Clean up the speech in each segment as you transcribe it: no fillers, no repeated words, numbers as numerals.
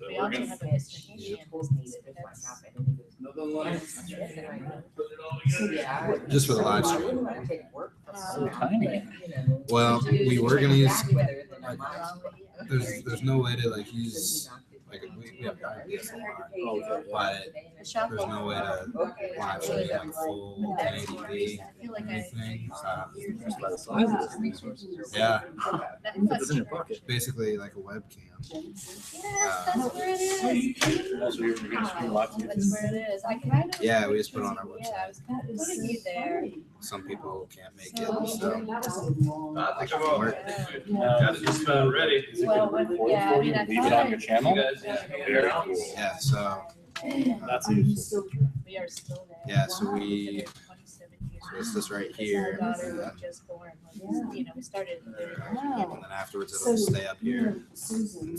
We also have a distribution business. Just for the live stream. So tiny. Well, we were gonna use. Like, There's there's no way to like use like we have DSLR, but there's no way to live stream like full 1080p I feel like anything. Just by the size of this. Yeah, It's in your pocket. basically like a webcam. That's where it is. That's where you're gonna stream live to That's where it is. I kind of. Yeah, we just put it on our Yeah, I website. was kind of putting you there. Some people can't make it, so I think I'm work. got it just about ready. Well, yeah, I mean, I Leave it thought on your channel. Very cool. Yeah, so That's useful. we are still there. yeah, so we 27 years. so it's this right Because here, our and daughter was then, just born. You know, we started. and then afterwards it'll stay up here and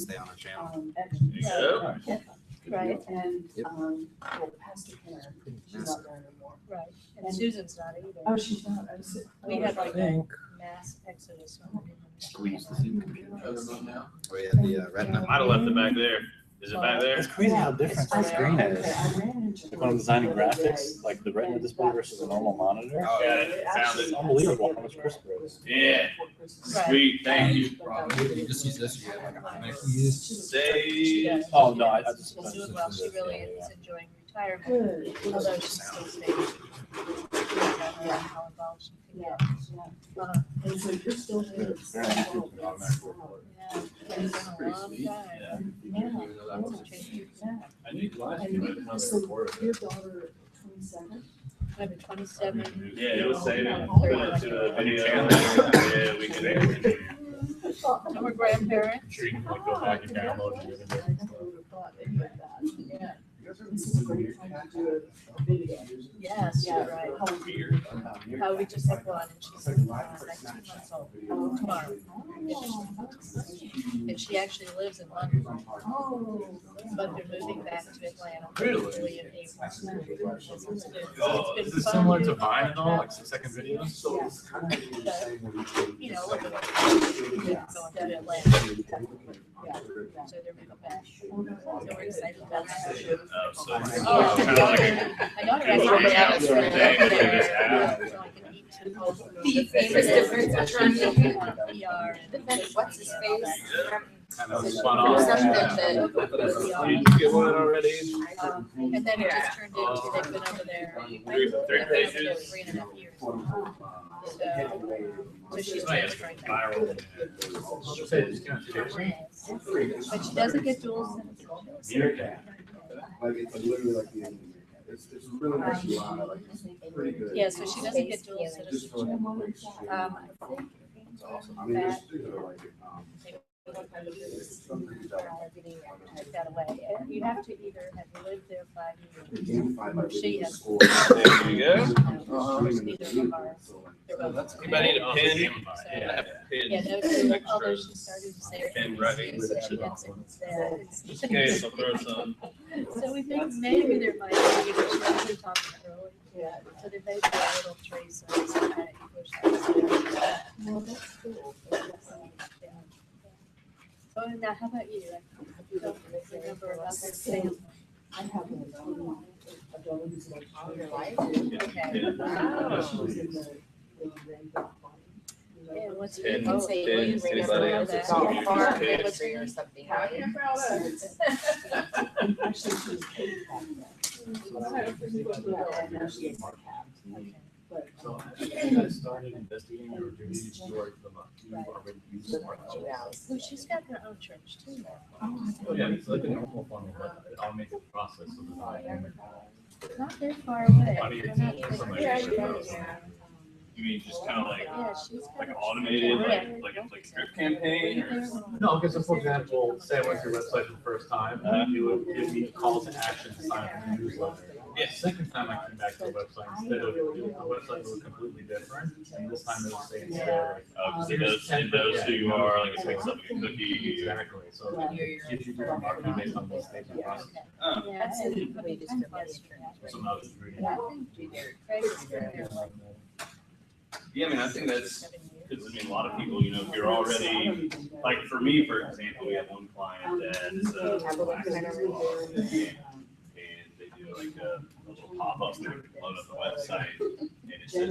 stay on our channel. Yeah. Right, And, Yep. well, Pastor Karen, she's not there anymore. right. And Susan's not either. Oh, she's not, I was. We had like a think. mass exodus. Squeeze the same computer. We had the Retina. Might have left it back there. Is it back there? It's crazy how different the screen is. Okay, I ran into Like when I'm designing graphics, like the Retina display versus a normal monitor. Got it. Found It's it. unbelievable how much crisper it is. Yeah. Sweet. Thank you. You just use this. You get like a mic you use. Say. Oh, no, I just. She's doing well. She really is enjoying retirement, Good. although she still stays. How involved she can Yeah, get. yeah. And so you're still here. Very happy with the automatic Yeah, it's been a long time. Yeah. Change. I need last And year, but so how they your daughter, 27? I have a 27. Yeah, it was saving. Put it to the video. Yeah, we can. I'm a grandparent. sure you can like go back and download it. Yeah. This is a great time to do a video. Yes, you're right. We just had one, and she's like 2 months old tomorrow. And she actually lives in London, Oh. but they're moving back to Atlanta. Really? Hopefully in April. Oh, It's Is been this fun. similar to Vine at all, like 6-second videos? You know, look at going to Atlanta. So they're moving back. So we're excited about that. So, Oh, kind of like my daughter a actually thing, has but this there, app. so I can eat to both. The famous difference between PR and what's his face? Kind of spun Or off. something Yeah. that. Did you get one already? And then it just turned into, they've been over there. Three they've been over there pages. 3.5 years. So she's just right now. She'll say it's kind of But she doesn't get dual citizenship. Like it's literally like the end of the year. It's really nice. Like it's pretty good. Yeah, so she doesn't get dual Just citizenship. for like a quick shit. I think It's awesome. I mean, there's things that are like some things that are take that away. And you have to either have lived there 5 years. gamified by She the has. school. There you go. Neither of them are. They're both- Anybody need a pen? So- I have a Yeah, pen. no, although she started to say. Pen writing. She gets it instead. Just in case, I'll throw some. So we think maybe there might be, you know, she actually talked early. Yeah. So there may be a little trace of some kind of English accent. Well, that's cool. Yeah. So now, how about you? I don't remember about that family. I have a daughter who's like. Okay. She's in the Yeah, what's Pen, your- Say, oh, will you you bring us remember around that? the golf farm, Pen. military or something? Actually, she was paid back then. Yeah, and now she is like capped. But, So you guys started investigating or do you start them up? You already use smartphones? Oh, she's got her own church too. Oh, yeah, it's like a normal funnel, but it automates the process of design. Not very far away. How do you They're not teach very somebody far. to use those? You mean just kind of like, Yeah, she's got like a- automated, like a drip campaign or? No, because for example, say I went to your website for the first time, you would give me calls to action to sign up for the newsletter. Yeah. The second time I came back to the website, instead of, the website was completely different, and this time it will say instead like. Because it knows who you are, like it picks up a cookie. Exactly, so it gives you different marketing based on those things. Oh, Yeah, and I mean, kind of has- Some other ingredients. Yeah, I think Craig's been there like yeah, I mean, I think that's 7 years. because I mean, a lot of people, if you're already, like for me, for example, we have one client that is and they do like a little pop-up where you can load up the website, and it says,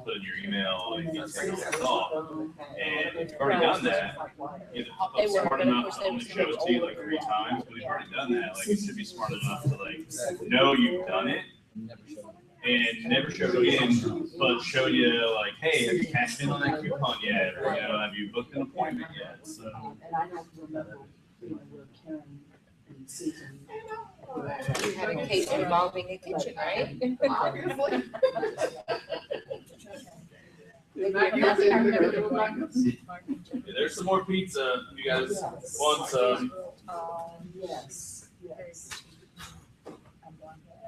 put in your email and get taken off. And if you've already done that, either They it's were, smart but of enough course to they only were show it to you like 3 times, but we've already done that, like it should be smart enough to like know you've done it and never show again, but show you like, hey, have you cashed in on that coupon yet? Or, have you booked an appointment yet? So. And I don't remember, where Karen and Susan. You had a case involving a kitchen, right? Yeah, there's some more pizza. If you guys want some. Yes, yes.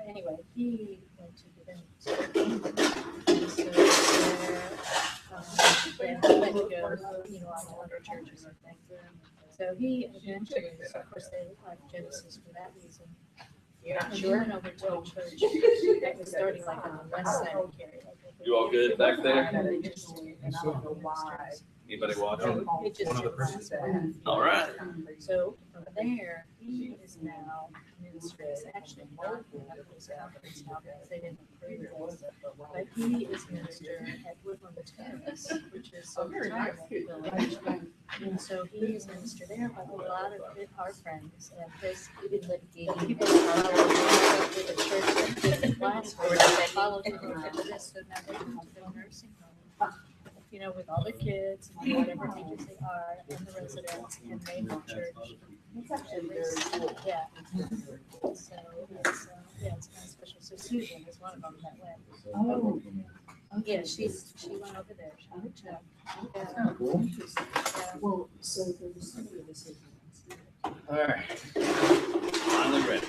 Anyway, he went to the they went to go, on other churches and things. So he eventually, so of course they like Genesis for that reason. You're not And he sure? went over to a church that was starting like on the west side of Cary. You all good back there? And I don't know why. Anybody watching? It just One other didn't person. last. All right. So from there, he is now ministry. It's actually more than his conference now because they didn't approve this. But he is minister at Woodland Terrace, which is a retirement village. And so he is minister there, but a lot of our friends and his people follow with the church that did last week, they followed him after this, so now they can build nursing home. With all the kids and whatever ages they are and the residents and they have church. It's actually very cool. Yeah. So it's, it's kind of special. So Susan is one of them that went. Oh. Yeah, she went over there. She went to check. Cool. Yeah. Well, so there's some of this. All right. Finally ready.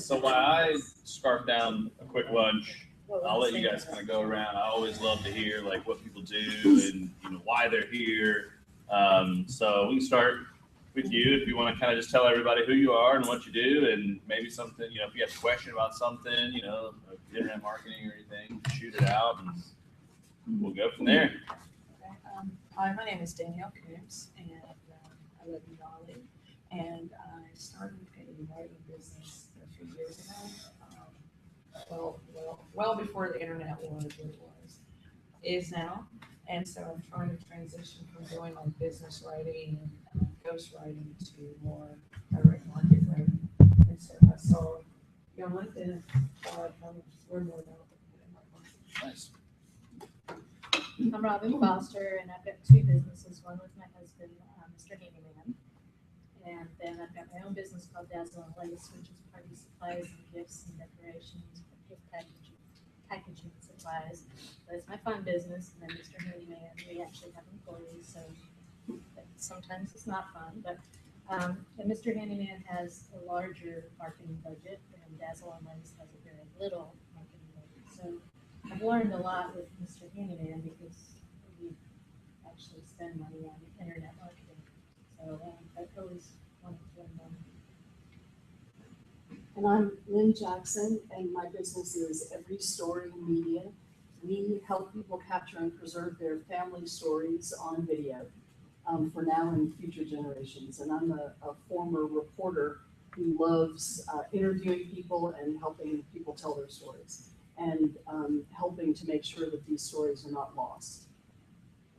So while I scarf down a quick lunch, I'll let you guys kind of go around. I always love to hear like what people do and why they're here. So we can start with you if you want to kind of just tell everybody who you are and what you do, and maybe something, if you have a question about something, internet marketing or anything, shoot it out and we'll go from there. Hi, my name is Danielle Coombs, and I live in Raleigh. And I started a writing business a few years ago. Well before the internet was what it is now. And so I'm trying to transition from doing like business writing and ghost writing to more direct market writing. And so I saw you on LinkedIn and thought I would learn more about it. Nice. I'm Robin Foster and I've got 2 businesses, one with my husband, Mr. Handyman. And then I've got my own business called Dazzle and Lace, which is party supplies and gifts and decorations, gift packaging supplies. But it's my fun business. And then Mr. Handyman, we actually have employees, so sometimes it's not fun. But and Mr. Handyman has a larger marketing budget, and Dazzle and Lace has a very little marketing budget. So I've learned a lot with Mr. Handyman because we actually spend money on internet marketing. So I've always wanted to learn more. And I'm Lynn Jackson, and my business is Every Story Media. We help people capture and preserve their family stories on video for now and future generations. And I'm a former reporter who loves interviewing people and helping people tell their stories and helping to make sure that these stories are not lost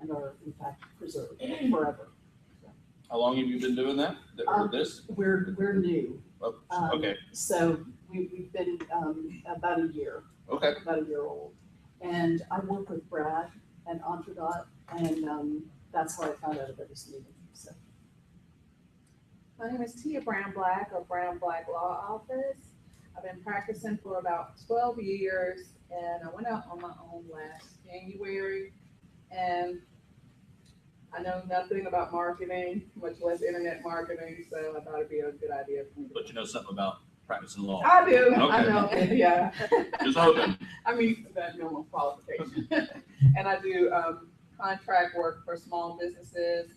and are in fact preserved forever. How long have you been doing that? This? We're new. Oh, okay. So we've been about a year. Okay. About a year old. And I work with Brad at Entredot, and that's how I found out about this meeting. So. My name is Tia Brown Black of Brown Black Law Office. I've been practicing for about 12 years, and I went out on my own last January. And I know nothing about marketing, much less internet marketing, so I thought it'd be a good idea for me. But you know something about practicing law. I do, I Okay. know, yeah. Just hoping. I mean, that minimum qualification. And I do contract work for small businesses,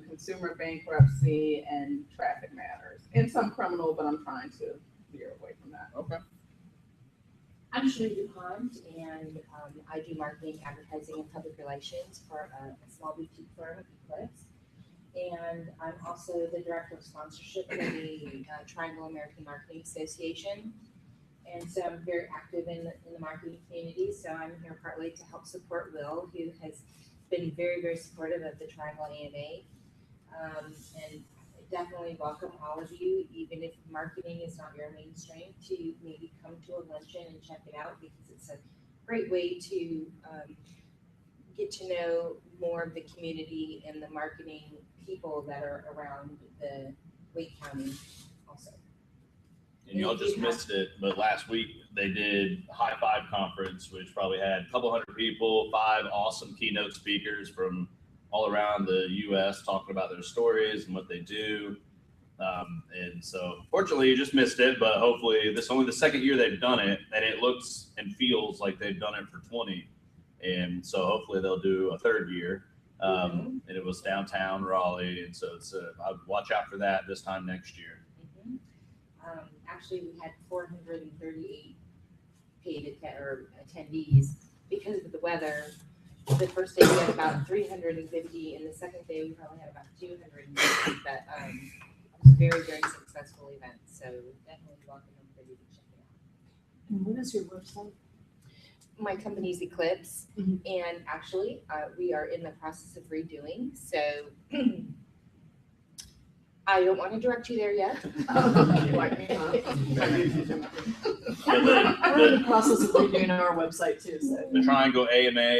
consumer bankruptcy, and traffic matters. And some criminal, but I'm trying to veer away from that. Okay. I'm Sheree DuPont, and I do marketing, advertising, and public relations for a small boutique firm, Eclipse. And I'm also the director of sponsorship for the Triangle American Marketing Association. And so I'm very active in the marketing community. So I'm here partly to help support Will, who has been very, very supportive of the Triangle AMA. And definitely welcome all of you, even if marketing is not your mainstream, to maybe come to a luncheon and check it out, because it's a great way to get to know more of the community and the marketing people that are around the Wake County also. And y'all just missed it, but last week they did a High Five conference, which probably had a couple hundred people, 5 awesome keynote speakers from all around the U.S. talking about their stories and what they do. And so fortunately you just missed it, but hopefully this is only the second year they've done it, and it looks and feels like they've done it for 20. And so hopefully they'll do a third year. And it was downtown Raleigh. And so I'd watch out for that this time next year. Actually, we had 438 paid attendees because of the weather. The first day we had about 350, and the second day we probably had about 250. But it was a very, very successful event. So definitely welcome everybody to check it out. And what is your website? My company's Eclipse, and actually we are in the process of redoing. So I don't want to direct you there yet. We're in the process of redoing our website too. So. The Triangle AMA,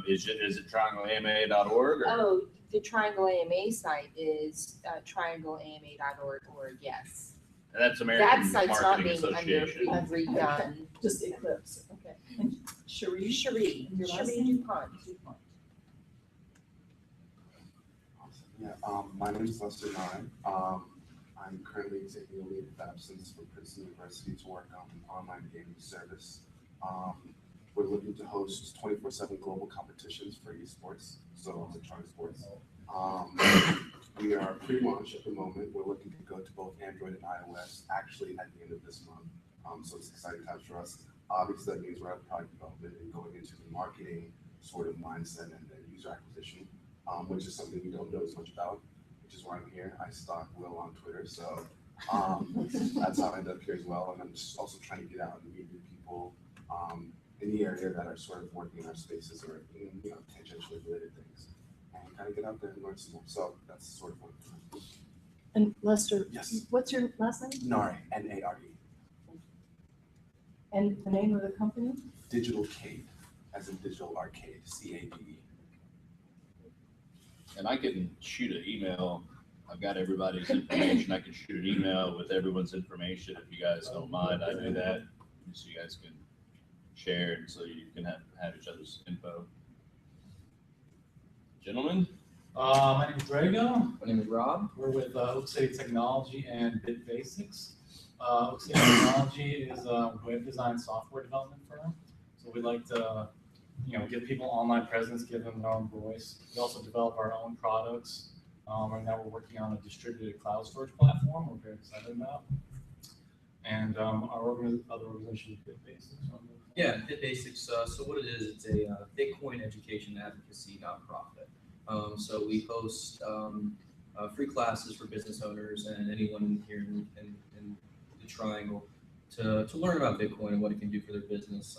is it triangleama.org? Oh, the Triangle AMA site is triangleama.org, yes. And that's American That site's not Marketing being Association. redone. Just Eclipse. Okay. And Sheree? Sheree Your last DuPont. name? Yeah, my name is Lester Nye. I'm currently taking a leave of absence from Princeton University to work on an online gaming service. We're looking to host 24/7 global competitions for esports, so electronic sports. We are pre-launch at the moment. We're looking to go to both Android and iOS actually at the end of this month. So it's exciting times for us. Obviously, that means we're at product development and going into the marketing sort of mindset and the user acquisition, which is something we don't know as much about, which is why I'm here. I stalk Will on Twitter, so that's how I end up here as well. And I'm just also trying to get out and meet new people in the area that are sort of working in our spaces or in, tangentially related things, and kind of get out there and learn some more. So that's sort of what I'm doing. And Lester, Yes. what's your last name? Nare, Nare. And the name of the company? Digital Cade, as in digital arcade, CADE. And I can shoot an email. I've got everybody's information. I can shoot an email with everyone's information if you guys don't mind. I do that so you guys can share and so you can have each other's info. Gentlemen? My name is Drago. My name is Rob. We're with Oak City Technology and Bit Basics. Oak City Technology is a web design software development firm. So we like to, give people online presence, give them their own voice. We also develop our own products. Right now we're working on a distributed cloud storage platform we're very excited about. And our other organization is Bit Basics. Yeah, Bit Basics. So what it is, it's a Bitcoin education advocacy nonprofit. So we host free classes for business owners and anyone here in the Triangle to learn about Bitcoin and what it can do for their business.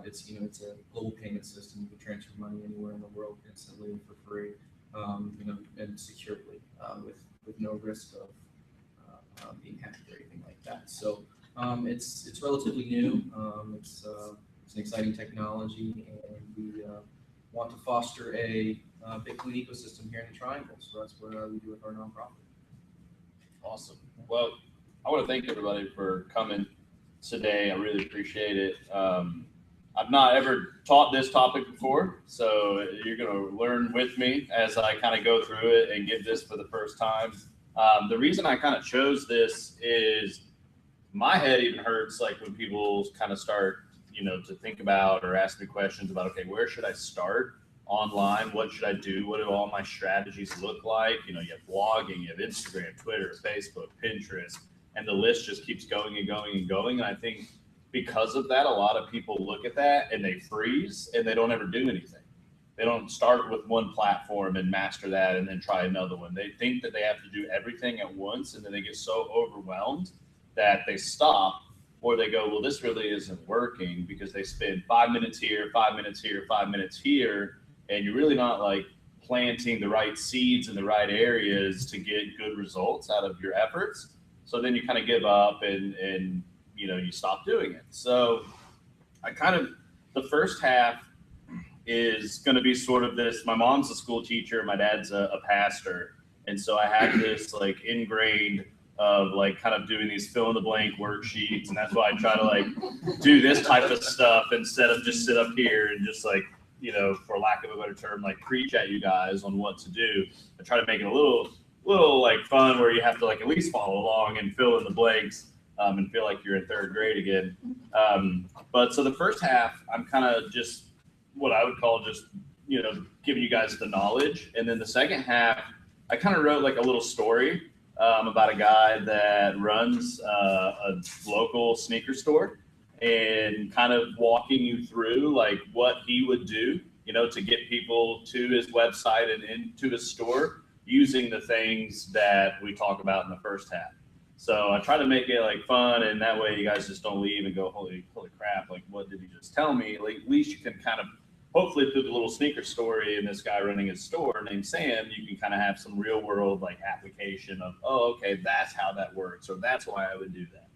It's a global payment system. You can transfer money anywhere in the world instantly and for free, and securely with no risk of being hacked or anything like that. So it's relatively new. It's an exciting technology, and we want to foster a Bitcoin ecosystem here in the Triangle. So that's what we do with our nonprofit. Awesome. Well, I want to thank everybody for coming today. I really appreciate it. I've not ever taught this topic before, so you're going to learn with me as I kind of go through it and give this for the first time. The reason I kind of chose this is my head even hurts like when people kind of start, to think about or ask me questions about, okay, where should I start online? What should I do? What do all my strategies look like? You have blogging, you have Instagram, Twitter, Facebook, Pinterest, and the list just keeps going and going and going. And I think because of that, a lot of people look at that and they freeze and they don't ever do anything. They don't start with one platform and master that and then try another one. They think that they have to do everything at once, and then they get so overwhelmed that they stop, or they go, well, this really isn't working, because they spend 5 minutes here, 5 minutes here, 5 minutes here, and you're really not like planting the right seeds in the right areas to get good results out of your efforts. So then you kind of give up and you stop doing it. So the first half is going to be sort of this. My mom's a school teacher, my dad's a pastor, and so I had this like ingrained of like kind of doing these fill in the blank worksheets, and that's why I try to like do this type of stuff instead of just sit up here and just like, for lack of a better term, like preach at you guys on what to do. I try to make it a little like fun, where you have to like at least follow along and fill in the blanks and feel like you're in third grade again. But so the first half, I'm kind of just what I would call just, giving you guys the knowledge. And then the second half, I kind of wrote like a little story about a guy that runs a local sneaker store, and kind of walking you through like what he would do, to get people to his website and into his store using the things that we talk about in the first half. So I try to make it like fun, and that way you guys just don't leave and go, holy crap, like what did he just tell me? Like, at least you can kind of, hopefully through the little sneaker story and this guy running his store named Sam, you can kind of have some real world like application of, oh, okay, that's how that works, or that's why I would do that.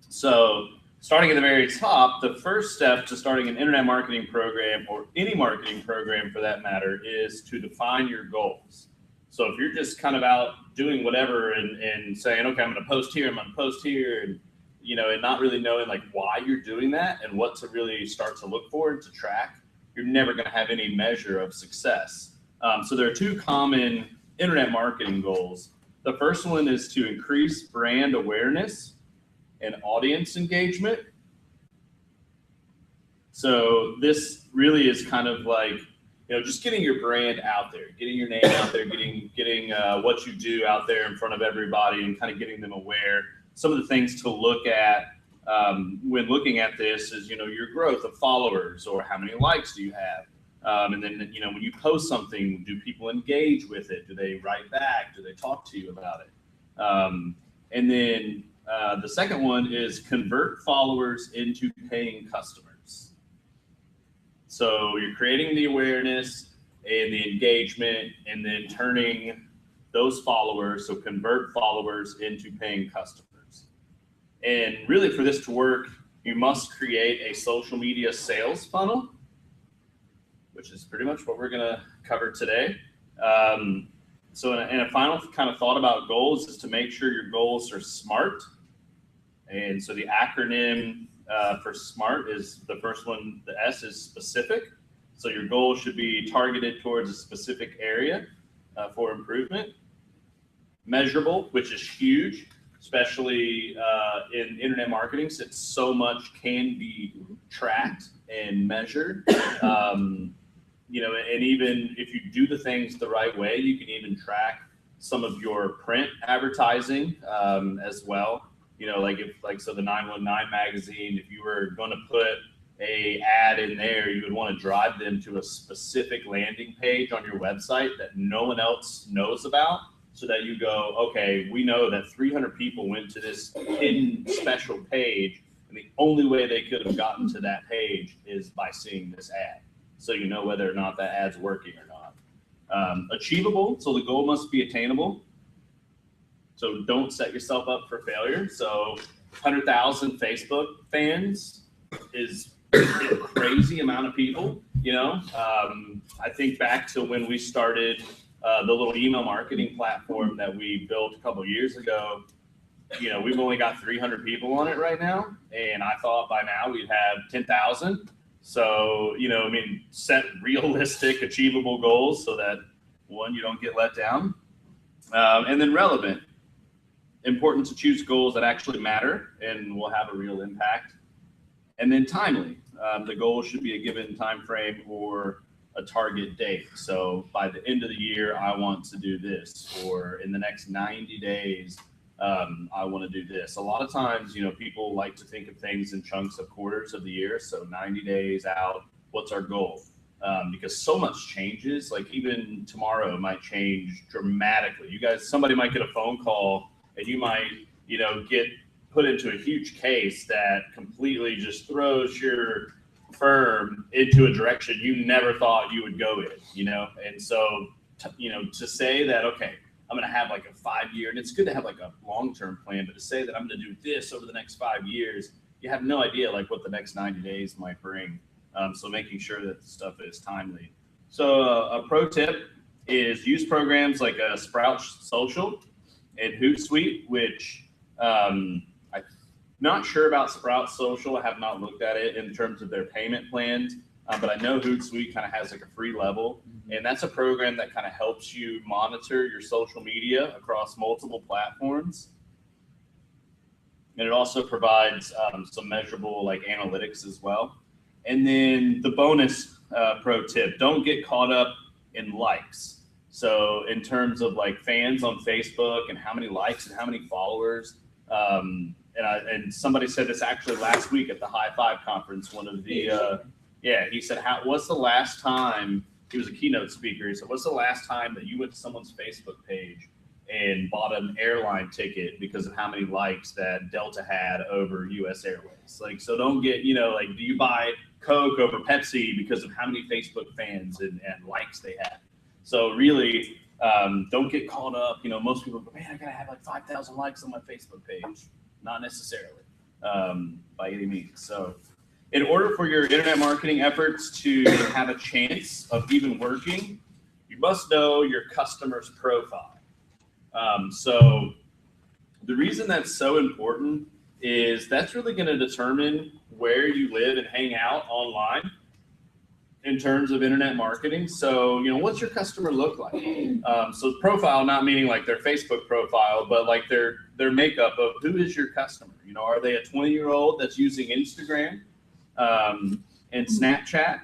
So starting at the very top, the first step to starting an internet marketing program, or any marketing program for that matter, is to define your goals. So if you're just kind of out doing whatever and saying, okay, I'm going to post here, I'm going to post here, and and not really knowing like why you're doing that and what to really start to look for and to track, you're never going to have any measure of success. So there are two common internet marketing goals. The first one is to increase brand awareness and audience engagement. So this really is kind of like, just getting your brand out there, getting your name out there, getting what you do out there in front of everybody, and kind of getting them aware. Some of the things to look at when looking at this is, your growth of followers, or how many likes do you have? And then, when you post something, do people engage with it? Do they write back? Do they talk to you about it? And then the second one is convert followers into paying customers. So you're creating the awareness and the engagement, and then turning those followers, so convert followers into paying customers. And really, for this to work, you must create a social media sales funnel, which is pretty much what we're going to cover today. So a final kind of thought about goals is to make sure your goals are SMART. And so the acronym for SMART is, the first one, the S is specific. So your goal should be targeted towards a specific area for improvement. Measurable, which is huge, especially in internet marketing, since so much can be tracked and measured. And even if you do the things the right way, you can even track some of your print advertising as well. So the 919 magazine, if you were going to put a ad in there, you would want to drive them to a specific landing page on your website that no one else knows about, so that you go, okay, we know that 300 people went to this hidden special page, and the only way they could have gotten to that page is by seeing this ad. So you know whether or not that ad's working or not. Achievable, so the goal must be attainable. So don't set yourself up for failure. So 100,000 Facebook fans is a crazy amount of people, I think back to when we started the little email marketing platform that we built a couple of years ago. We've only got 300 people on it right now, and I thought by now we'd have 10,000. So, set realistic, achievable goals so that, one, you don't get let down. And then relevant. Important to choose goals that actually matter and will have a real impact. And then timely. The goal should be a given time frame or a target date. So by the end of the year, I want to do this, or in the next 90 days, I want to do this. A lot of times, you know, people like to think of things in chunks of quarters of the year. So 90 days out, what's our goal? Because so much changes, like even tomorrow might change dramatically. You guys, somebody might get a phone call and you might, you know, get put into a huge case that completely just throws your firm into a direction you never thought you would go in, you know? And so, you know, to say that, okay, I'm going to have like a 5-year, and it's good to have like a long-term plan, but to say that I'm going to do this over the next 5 years, you have no idea like what the next 90 days might bring. So making sure that the stuff is timely. So a pro tip is use programs like Sprout Social and Hootsuite, which I'm not sure about Sprout Social. I have not looked at it in terms of their payment plans, but I know Hootsuite kind of has like a free level. And that's a program that kind of helps you monitor your social media across multiple platforms. And it also provides some measurable like analytics as well. And then the bonus pro tip, don't get caught up in likes. So in terms of like fans on Facebook and how many likes and how many followers, and somebody said this actually last week at the High Five conference, one of the, he said, what's the last time, he was a keynote speaker, he said, what's the last time that you went to someone's Facebook page and bought an airline ticket because of how many likes that Delta had over US Airways? Like, so don't get, you know, like, do you buy Coke over Pepsi because of how many Facebook fans and likes they have? So really, don't get caught up. You know, most people go, man, I gotta have like 5,000 likes on my Facebook page. Not necessarily, by any means. So in order for your internet marketing efforts to have a chance of even working, you must know your customer's profile. So the reason that's so important is that's really going to determine where you live and hang out online in terms of internet marketing. So, you know, what's your customer look like? So profile, not meaning like their Facebook profile, but like their makeup of who is your customer? You know, are they a 20-year-old that's using Instagram and Snapchat,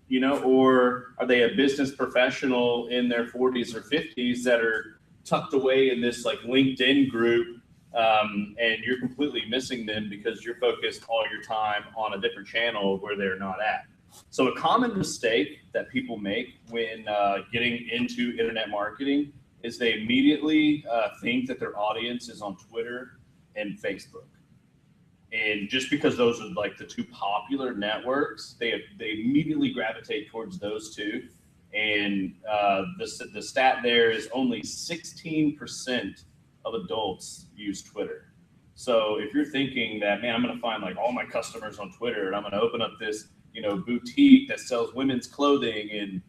you know, or are they a business professional in their 40s or 50s that are tucked away in this like LinkedIn group, and you're completely missing them because you're focused all your time on a different channel where they're not at. So a common mistake that people make when getting into internet marketing is they immediately think that their audience is on Twitter and Facebook. And just because those are like the two popular networks, they immediately gravitate towards those two. And the stat there is only 16% of adults use Twitter. So if you're thinking that, man, I'm going to find like all my customers on Twitter and I'm going to open up this, you know, boutique that sells women's clothing and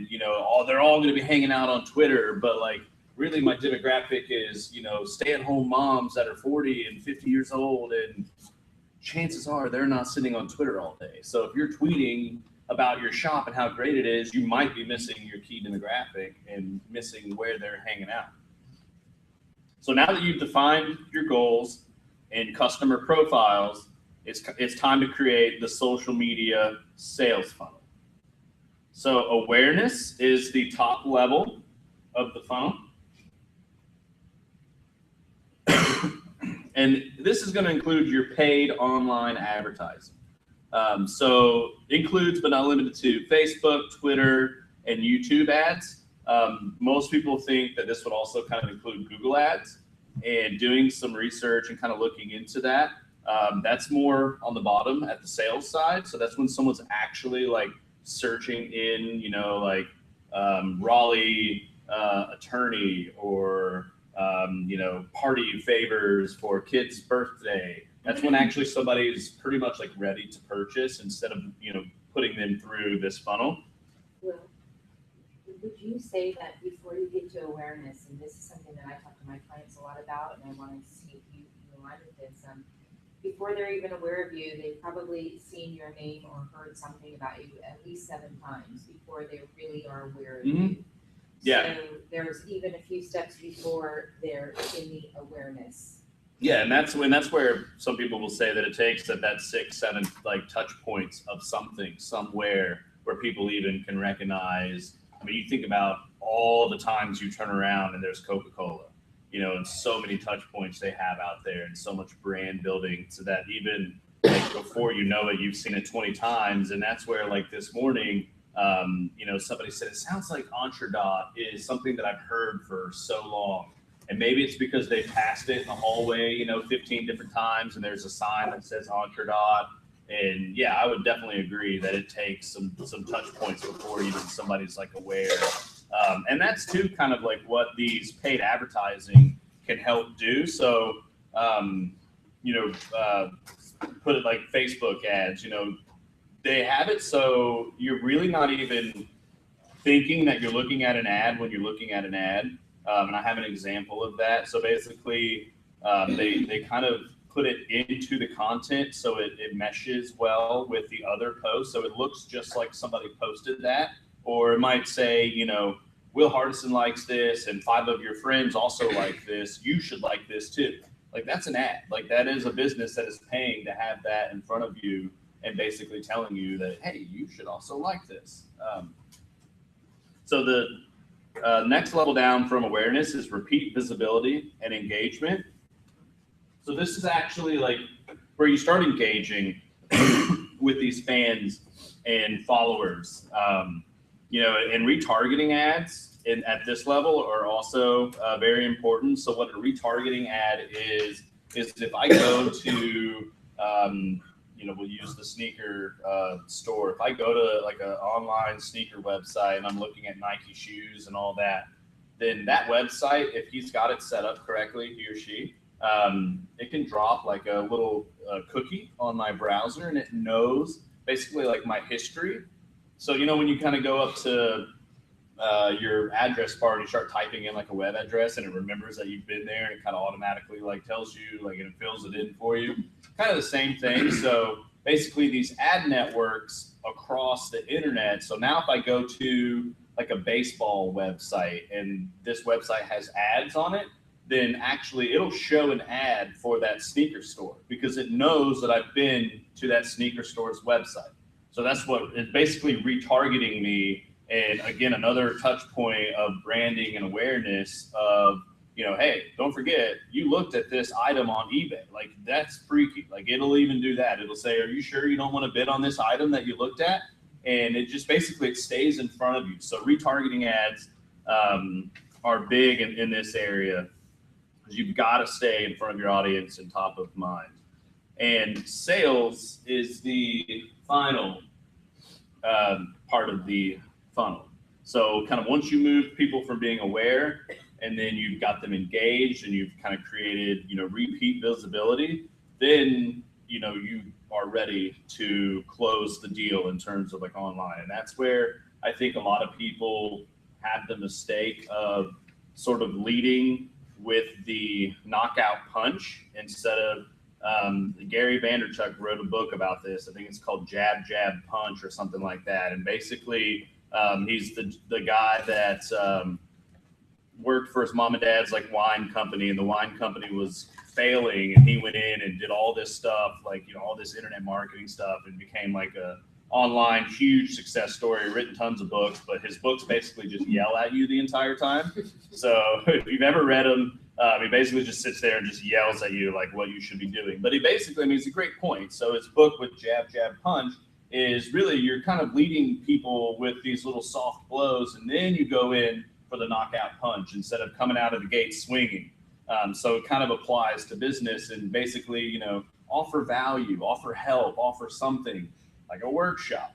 you know, they're all going to be hanging out on Twitter, but like really my demographic is, you know, stay-at-home moms that are 40 and 50 years old, and chances are they're not sitting on Twitter all day. So if you're tweeting about your shop and how great it is, you might be missing your key demographic and missing where they're hanging out. So now that you've defined your goals and customer profiles, it's time to create the social media sales funnel. So awareness is the top level of the funnel. And this is going to include your paid online advertising. So includes but not limited to Facebook, Twitter, and YouTube ads. Most people think that this would also kind of include Google ads, and doing some research and kind of looking into that. That's more on the bottom at the sales side. So that's when someone's actually like searching in, you know, like Raleigh attorney or, you know, party favors for kid's birthday. That's when actually somebody is pretty much like ready to purchase instead of, you know, putting them through this funnel. Well, would you say that before you get to awareness, and this is something that I talk to my clients a lot about, and I want to see if you align with this, before they're even aware of you, they've probably seen your name or heard something about you at least 7 times before they really are aware of you. Yeah. So there's even a few steps before they're in the awareness. Yeah, and that's where some people will say that it takes that 6, 7 like touch points of something somewhere where people even can recognize. I mean, you think about all the times you turn around and there's Coca-Cola, and so many touch points they have out there and so much brand building so that even like before you know it, you've seen it 20 times. And that's where like this morning, somebody said, it sounds like Entredot is something that I've heard for so long. And maybe it's because they passed it in the hallway, 15 different times and there's a sign that says Entredot. And yeah, I would definitely agree that it takes some touch points before even somebody's like aware. And that's too kind of like what these paid advertising can help do. So, put it like Facebook ads, they have it so you're really not even thinking that you're looking at an ad when you're looking at an ad. And I have an example of that. So basically, they kind of put it into the content so it meshes well with the other posts. So it looks just like somebody posted that. Or it might say, Will Hardison likes this and 5 of your friends also like this. You should like this too. Like that's an ad. Like that is a business that is paying to have that in front of you and basically telling you that, hey, you should also like this. So the next level down from awareness is repeat visibility and engagement. So this is actually like where you start engaging with these fans and followers. And retargeting ads at this level are also very important. So what a retargeting ad is if I go to, we'll use the sneaker store. If I go to like an online sneaker website and I'm looking at Nike shoes and all that, then that website, if he's got it set up correctly, he or she, it can drop like a little cookie on my browser and it knows basically like my history. So, when you kind of go up to your address bar and you start typing in like a web address and it remembers that you've been there and it kind of automatically like tells you like, and it fills it in for you. Kind of the same thing. So basically these ad networks across the internet. So now if I go to like a baseball website and this website has ads on it, then actually it'll show an ad for that sneaker store because it knows that I've been to that sneaker store's website. So that's what it's basically retargeting me. And again, another touch point of branding and awareness of, hey, don't forget, you looked at this item on eBay. Like that's freaky. Like it'll even do that. It'll say, are you sure you don't want to bid on this item that you looked at? And it just basically, it stays in front of you. So retargeting ads are big in this area. You've got to stay in front of your audience and top of mind. And sales is the final part of the funnel. So kind of once you move people from being aware and then you've got them engaged and you've kind of created, repeat visibility, then, you are ready to close the deal in terms of like online. And that's where I think a lot of people have the mistake of sort of leading with the knockout punch instead of Gary Vaynerchuk wrote a book about this. I think it's called Jab, Jab, Punch or something like that. And basically he's the guy that worked for his mom and dad's like wine company, and the wine company was failing, and he went in and did all this stuff, like, all this internet marketing stuff, and became like a online huge success story, written tons of books, but his books basically just yell at you the entire time. So if you've ever read them, he basically just sits there and just yells at you like what you should be doing. But he basically, it's a great point. So his book with Jab, Jab, Punch is really, you're kind of leading people with these little soft blows, and then you go in for the knockout punch instead of coming out of the gate swinging. So it kind of applies to business, and basically, offer value, offer help, offer something like a workshop.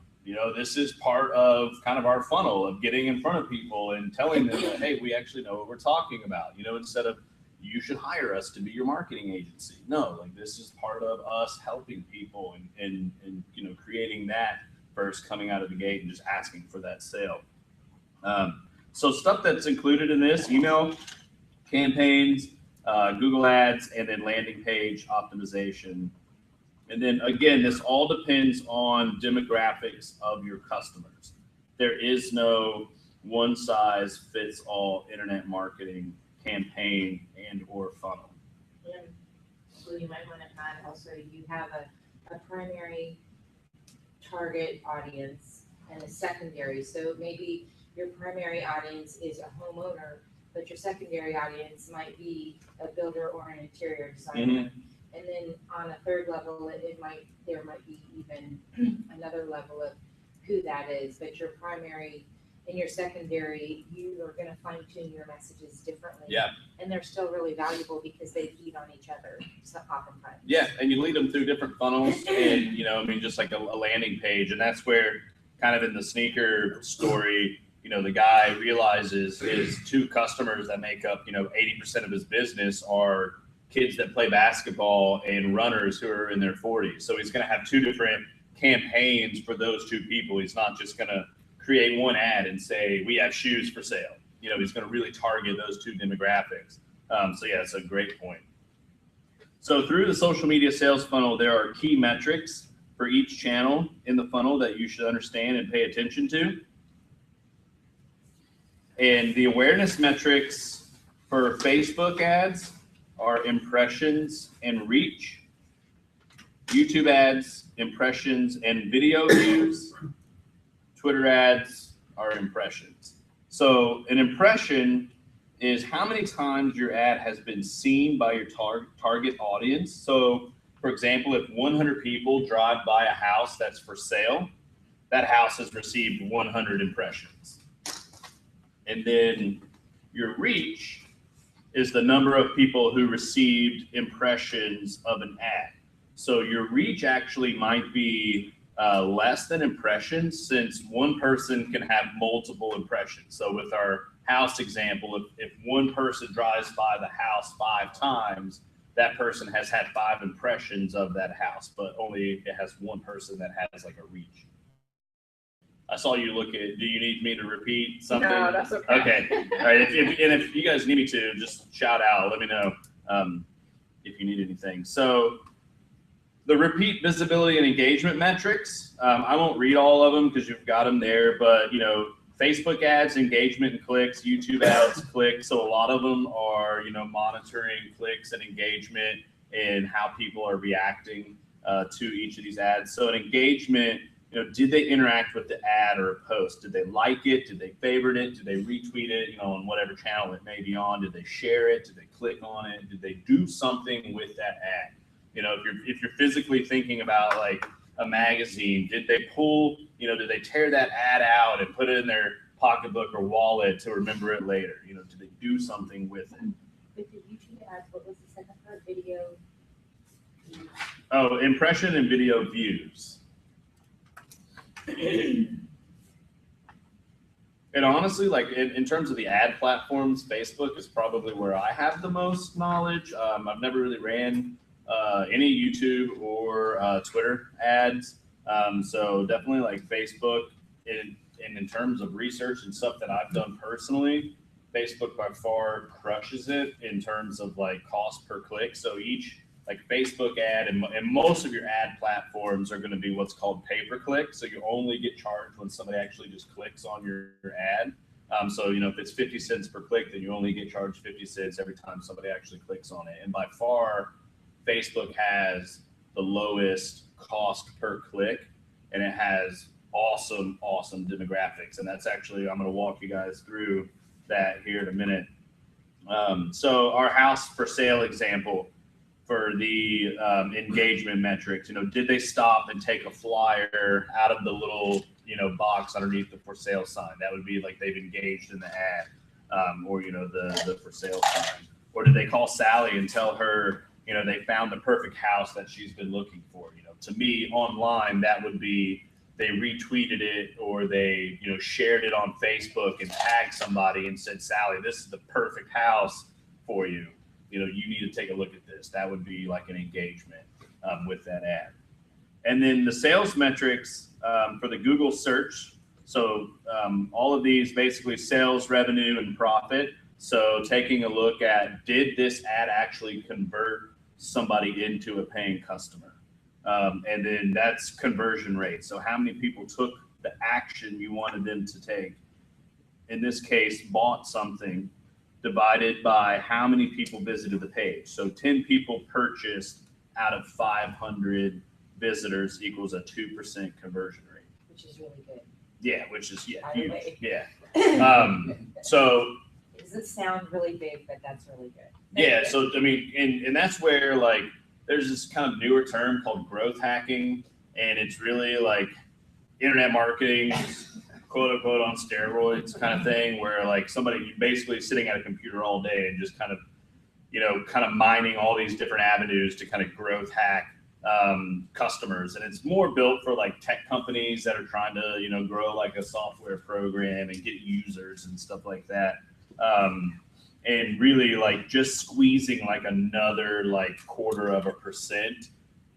This is part of kind of our funnel of getting in front of people and telling them that, hey, we actually know what we're talking about, instead of you should hire us to be your marketing agency. No, like this is part of us helping people and creating that first coming out of the gate and just asking for that sale. So stuff that's included in this: email campaigns, Google Ads, and then landing page optimization. And then again, this all depends on demographics of your customers. There is no one size fits all internet marketing campaign and or funnel. And so you might want to add also, you have a primary target audience and a secondary. So maybe your primary audience is a homeowner, but your secondary audience might be a builder or an interior designer. And then on a third level, there might be even another level of who that is, but your primary and your secondary, you are gonna fine tune your messages differently. Yeah. And they're still really valuable because they feed on each other, so oftentimes. Yeah, and you lead them through different funnels and, just like a landing page. And that's where kind of in the sneaker story, the guy realizes his 2 customers that make up, 80% of his business are kids that play basketball and runners who are in their 40s. So he's going to have 2 different campaigns for those 2 people. He's not just going to create one ad and say, we have shoes for sale. He's going to really target those 2 demographics. So yeah, it's a great point. So through the social media sales funnel, there are key metrics for each channel in the funnel that you should understand and pay attention to. And the awareness metrics for Facebook ads are impressions and reach. YouTube ads, impressions and video views. Twitter ads are impressions. So an impression is how many times your ad has been seen by your target audience. So for example, if 100 people drive by a house that's for sale, that house has received 100 impressions. And then your reach is the number of people who received impressions of an ad. So your reach actually might be less than impressions, since one person can have multiple impressions. So with our house example, if one person drives by the house 5 times, that person has had 5 impressions of that house, but only it has one person that has like a reach. I saw you look at, do you need me to repeat something? No, that's okay. Okay. All right. If you guys need me to, just shout out, let me know if you need anything. So the repeat visibility and engagement metrics, I won't read all of them because you've got them there, but Facebook ads, engagement and clicks, YouTube ads, clicks. So a lot of them are, monitoring clicks and engagement and how people are reacting to each of these ads. So an engagement, did they interact with the ad or a post? Did they like it? Did they favorite it? Did they retweet it, on whatever channel it may be on? Did they share it? Did they click on it? Did they do something with that ad? If you're physically thinking about like a magazine, did they pull, did they tear that ad out and put it in their pocketbook or wallet to remember it later? Did they do something with it? With the YouTube ads, what was the second part? Video? Oh, impression and video views. And honestly, like in terms of the ad platforms, Facebook is probably where I have the most knowledge. I've never really ran any YouTube or Twitter ads. So definitely like Facebook, and in terms of research and stuff that I've done personally, Facebook by far crushes it in terms of like cost per click. So each like Facebook ad and most of your ad platforms are going to be what's called pay-per-click. So you only get charged when somebody actually just clicks on your ad. So, if it's 50 cents per click, then you only get charged 50 cents every time somebody actually clicks on it. And by far, Facebook has the lowest cost per click, and it has awesome demographics. And that's actually, I'm going to walk you guys through that here in a minute. So our house for sale example for the engagement metrics, did they stop and take a flyer out of the little, box underneath the for sale sign? That would be like they've engaged in the ad, or, the for sale sign. Or did they call Sally and tell her, they found the perfect house that she's been looking for? To me, online, that would be they retweeted it, or they, shared it on Facebook and tagged somebody and said, Sally, this is the perfect house for you. You need to take a look at this. That would be like an engagement with that ad. And then the sales metrics for the Google search. So all of these basically sales, revenue, and profit. So taking a look at, did this ad actually convert somebody into a paying customer? And then that's conversion rate. So how many people took the action you wanted them to take? In this case, bought something, divided by how many people visited the page. So 10 people purchased out of 500 visitors equals a 2% conversion rate. Which is really good. Yeah, which is By the huge. way. Yeah. So Is doesn't sound really big, but that's really good. Yeah, so I mean, and that's where like there's this kind of newer term called growth hacking, and it's really like internet marketing, quote unquote, on steroids kind of thing, where like somebody basically sitting at a computer all day and just kind of, you know, kind of mining all these different avenues to kind of growth hack customers. And it's more built for like tech companies that are trying to, you know, grow like a software program and get users and stuff like that. And really like just squeezing like another like 0.25%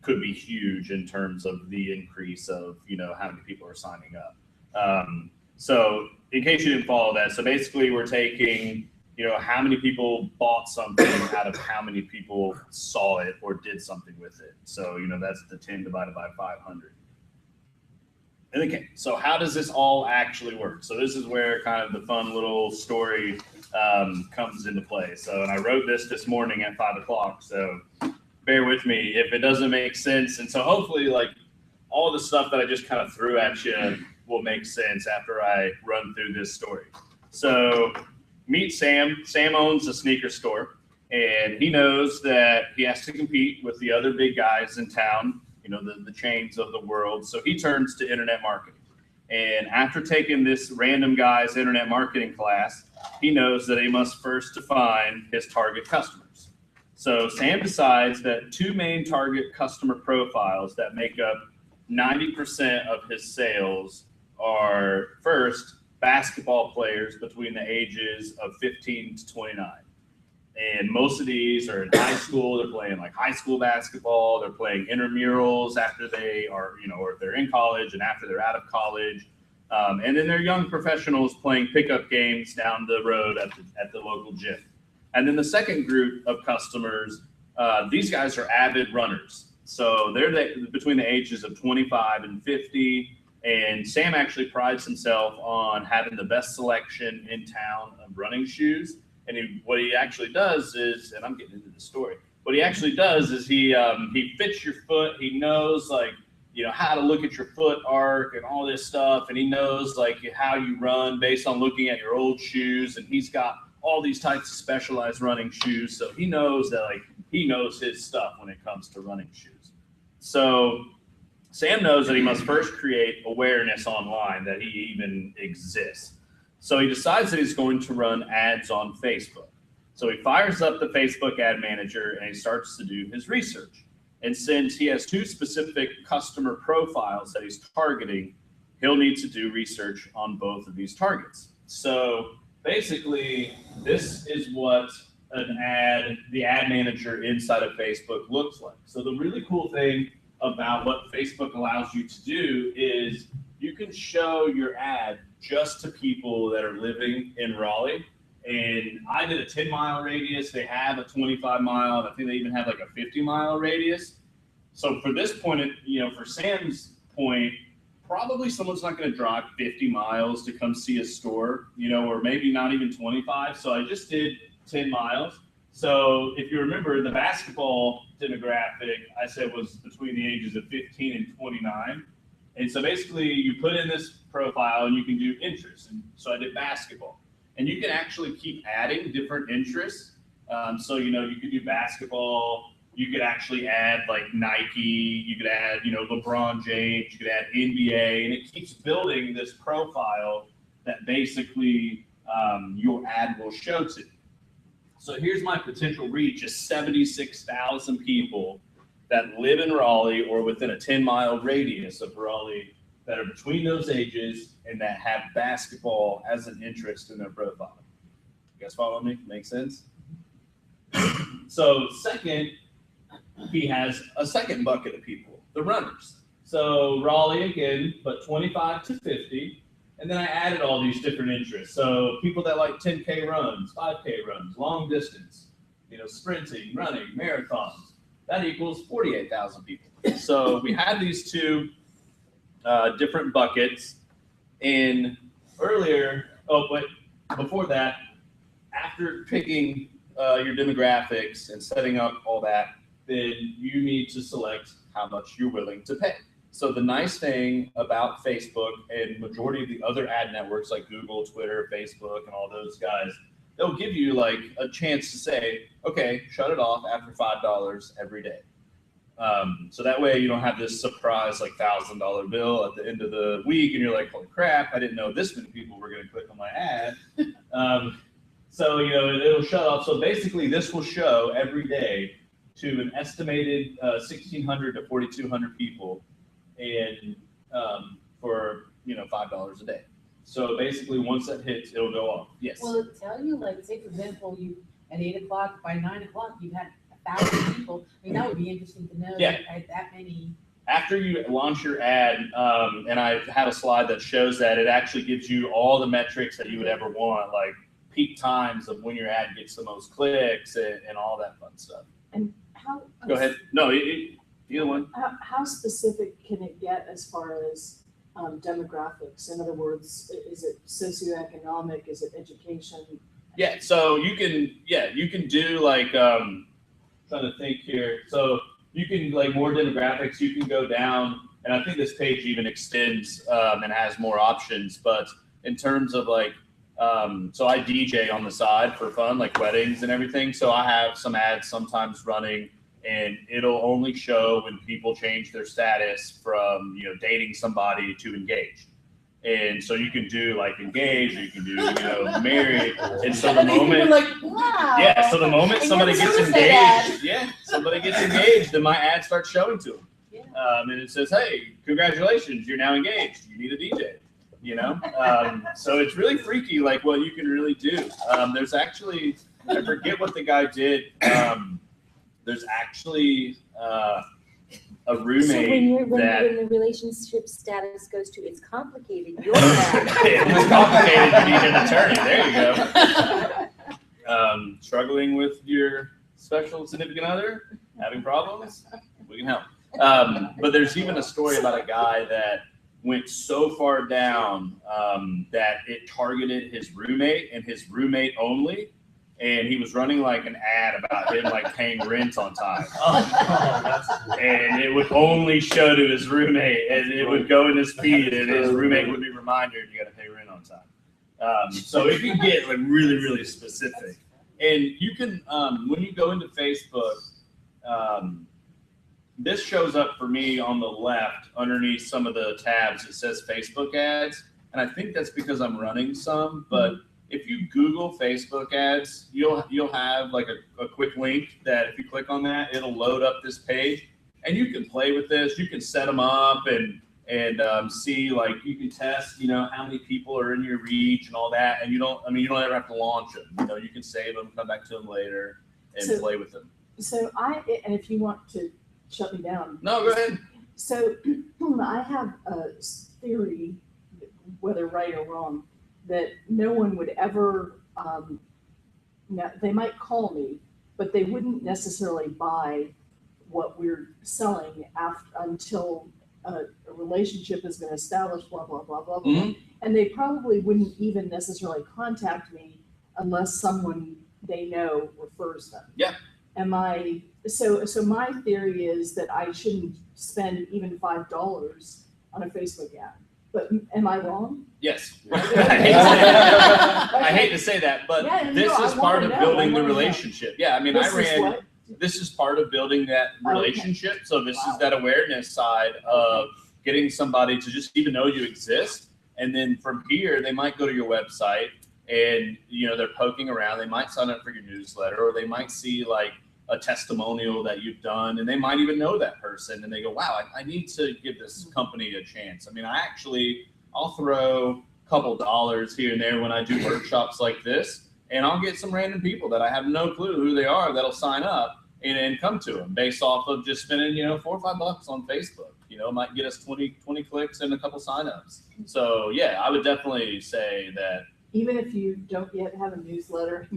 could be huge in terms of the increase of, you know, how many people are signing up. So in case you didn't follow that, so basically we're taking, you know, how many people bought something out of how many people saw it or did something with it. So, you know, that's the 10 divided by 500. And okay, so how does this all actually work? So this is where kind of the fun little story comes into play. So, and I wrote this morning at 5 o'clock. So bear with me if it doesn't make sense. And so hopefully like all the stuff that I just kind of threw at you will make sense after I run through this story. So meet Sam. Sam owns a sneaker store, and he knows that he has to compete with the other big guys in town, you know, the chains of the world. So he turns to internet marketing. And after taking this random guy's internet marketing class, he knows that he must first define his target customers. So Sam decides that two main target customer profiles that make up 90% of his sales are first, basketball players between the ages of 15 to 29. And most of these are in high school. They're playing like high school basketball. They're playing intramurals after they are, you know, or if they're in college and after they're out of college. And then they're young professionals playing pickup games down the road at the local gym. And then the second group of customers, these guys are avid runners. So they're between the ages of 25 and 50. And Sam actually prides himself on having the best selection in town of running shoes. And what he actually does is, and I'm getting into the story, what he actually does is he fits your foot. He knows like, you know, how to look at your foot arc and all this stuff. And he knows like how you run based on looking at your old shoes. And he's got all these types of specialized running shoes. So he knows that like, he knows his stuff when it comes to running shoes. So Sam knows that he must first create awareness online that he even exists. So he decides that he's going to run ads on Facebook. So he fires up the Facebook ad manager and he starts to do his research. And since he has two specific customer profiles that he's targeting, he'll need to do research on both of these targets. So basically, this is what the ad manager inside of Facebook looks like. So the really cool thing about what Facebook allows you to do is you can show your ad just to people that are living in Raleigh. And I did a 10-mile radius. They have a 25-mile. I think they even have like a 50-mile radius. So for this point, you know, for Sam's point, probably someone's not going to drive 50 miles to come see a store, you know, or maybe not even 25. So I just did 10 miles. So if you remember, the basketball demographic I said was between the ages of 15 and 29. And so basically you put in this profile and you can do interests. And so I did basketball. And you can actually keep adding different interests. So, you know, you could do basketball. You could actually add like Nike. You could add, you know, LeBron James. You could add NBA. And it keeps building this profile that basically your ad will show to. So here's my potential reach is 76,000 people that live in Raleigh or within a 10-mile radius of Raleigh that are between those ages and that have basketball as an interest in their profile. You guys follow me? Make sense? So second, he has a second bucket of people, the runners. So Raleigh again, but 25 to 50. And then I added all these different interests. So people that like 10K runs, 5K runs, long distance, you know, sprinting, running, marathons, that equals 48,000 people. So we had these two different buckets. And earlier, before that, after picking your demographics and setting up all that, then you need to select how much you're willing to pay. So the nice thing about Facebook and majority of the other ad networks like Google, Twitter, Facebook, and all those guys, they'll give you like a chance to say, okay, shut it off after $5 every day. So that way you don't have this surprise like $1,000 bill at the end of the week and you're like, holy crap, I didn't know this many people were going to click on my ad. So, you know, it'll shut off. So basically this will show every day to an estimated 1,600 to 4,200 people and for, you know, $5 a day. So basically once that hits, it'll go off. Yes. Well, it'll tell you, like, say for example, you, at 8 o'clock, by 9 o'clock, you had 1,000 people. I mean, that would be interesting to know. Yeah. That many. After you launch your ad, and I have a slide that shows that, it actually gives you all the metrics that you would ever want, like peak times of when your ad gets the most clicks and all that fun stuff. And how? Go ahead. No, either one. How specific can it get as far as demographics? In other words, is it socioeconomic? Is it education? Yeah, so you can do like, trying to think here. So you can, like, more demographics, you can go down, and I think this page even extends and has more options, but in terms of like, so I DJ on the side for fun, like weddings and everything. So I have some ads sometimes running, and it'll only show when people change their status from, you know, dating somebody to engaged. And so you can do like engaged, or you can do, you know, married. And so the moment, Like, wow. yeah, so the moment I somebody never gets noticed that engaged, yeah, somebody gets engaged, then my ad starts showing to them. Yeah. And it says, hey, congratulations, you're now engaged. You need a DJ, you know? So it's really freaky, like what you can really do. There's actually, I forget what the guy did. There's actually a roommate when that the relationship status goes to it's complicated, you're bad. it's complicated to need an attorney. There you go. Struggling with your special significant other, having problems, we can help. But there's even a story about a guy that went so far down that it targeted his roommate and his roommate only. And he was running like an ad about him like paying rent on time. And it would only show to his roommate, and it would go in his feed, and his roommate would be reminded, you got to pay rent on time. So it can get like really, really specific. And you can, when you go into Facebook, this shows up for me on the left underneath some of the tabs. It says Facebook ads. And I think that's because I'm running some, but if you Google Facebook ads, you'll have like a quick link that if you click on that, it'll load up this page, and you can play with this. You can set them up and see, like, you can test, you know, how many people are in your reach and all that. And you don't ever have to launch them. You know, you can save them, come back to them later, and play with them. So and if you want to shut me down. No, go ahead. So I have a theory, whether right or wrong, that no one would ever, they might call me, but they wouldn't necessarily buy what we're selling until a relationship has been established, blah, blah, blah, blah, blah. Mm-hmm. And they probably wouldn't even necessarily contact me unless someone they know refers them. Yeah. So my theory is that I shouldn't spend even $5 on a Facebook ad. But am I wrong? Yes. I hate to say that, but Yeah, this no, is I part wanna of know, building I the wanna know. relationship. Yeah, I mean, this is part of building that relationship. So this is that awareness side of getting somebody to just even know you exist. And then from here, they might go to your website and, you know, they're poking around. They might sign up for your newsletter, or they might see like a testimonial that you've done, and they might even know that person, and they go, wow, I need to give this company a chance. I mean, I'll throw a couple dollars here and there when I do workshops like this, and I'll get some random people that I have no clue who they are that'll sign up and come to them based off of just spending, you know, $4 or $5 on Facebook. You know, it might get us 20 clicks and a couple signups. So yeah, I would definitely say that. Even if you don't yet have a newsletter,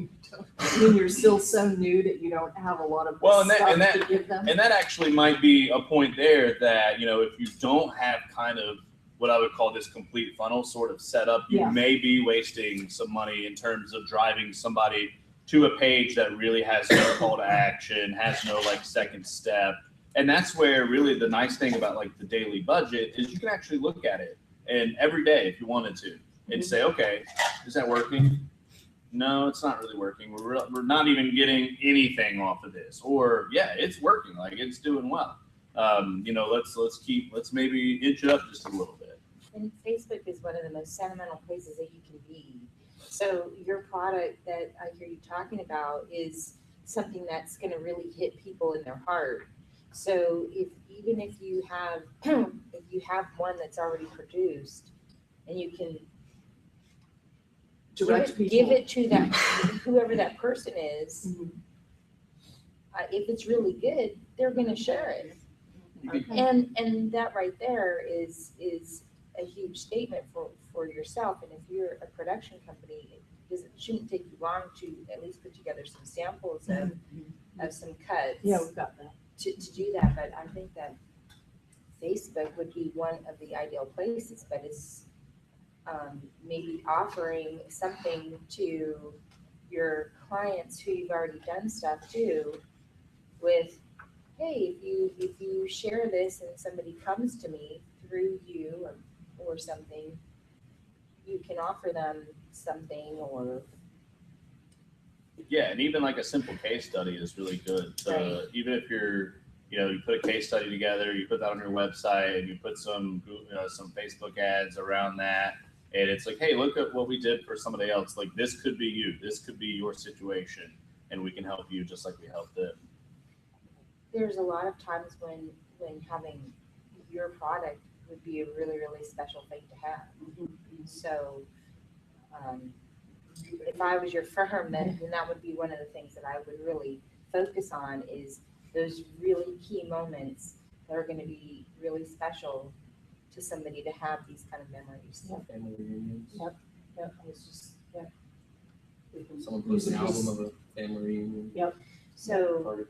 you're still so new that you don't have a lot of stuff to give them. And that actually might be a point there that, you know, if you don't have kind of what I would call this complete funnel sort of set up, you may be wasting some money in terms of driving somebody to a page that really has no call to action, has no like second step. And that's where really the nice thing about like the daily budget is you can actually look at it and every day if you wanted to and say, okay, is that working? no, it's not really working. We're not even getting anything off of this. Or yeah, it's working. Like it's doing well. Let's maybe inch it up just a little bit. And Facebook is one of the most sentimental places that you can be. So your product that I hear you talking about is something that's going to really hit people in their heart. So even if you have one that's already produced, and you can give it to that whoever that person is, if it's really good, they're going to share it. And that right there is a huge statement for yourself. And if you're a production company, it shouldn't take you long to at least put together some samples of some cuts. Yeah, we've got that. To do that, but I think that Facebook would be one of the ideal places, but it's maybe offering something to your clients who you've already done stuff to with, hey, if you share this and somebody comes to me through you or something, you can offer them something. Or yeah, and even like a simple case study is really good. So right. Even if you put a case study together, you put that on your website, and you put some Facebook ads around that, and it's like, hey, look at what we did for somebody else. Like this could be you, this could be your situation, and we can help you just like we helped them. There's a lot of times when having your product would be a really, really special thing to have. So if I was your firm, then that would be one of the things that I would really focus on, is those really key moments that are going to be really special to somebody to have these kind of memories. Family reunions. Yep. I was just, Someone posts an album of a family reunion. Yep. So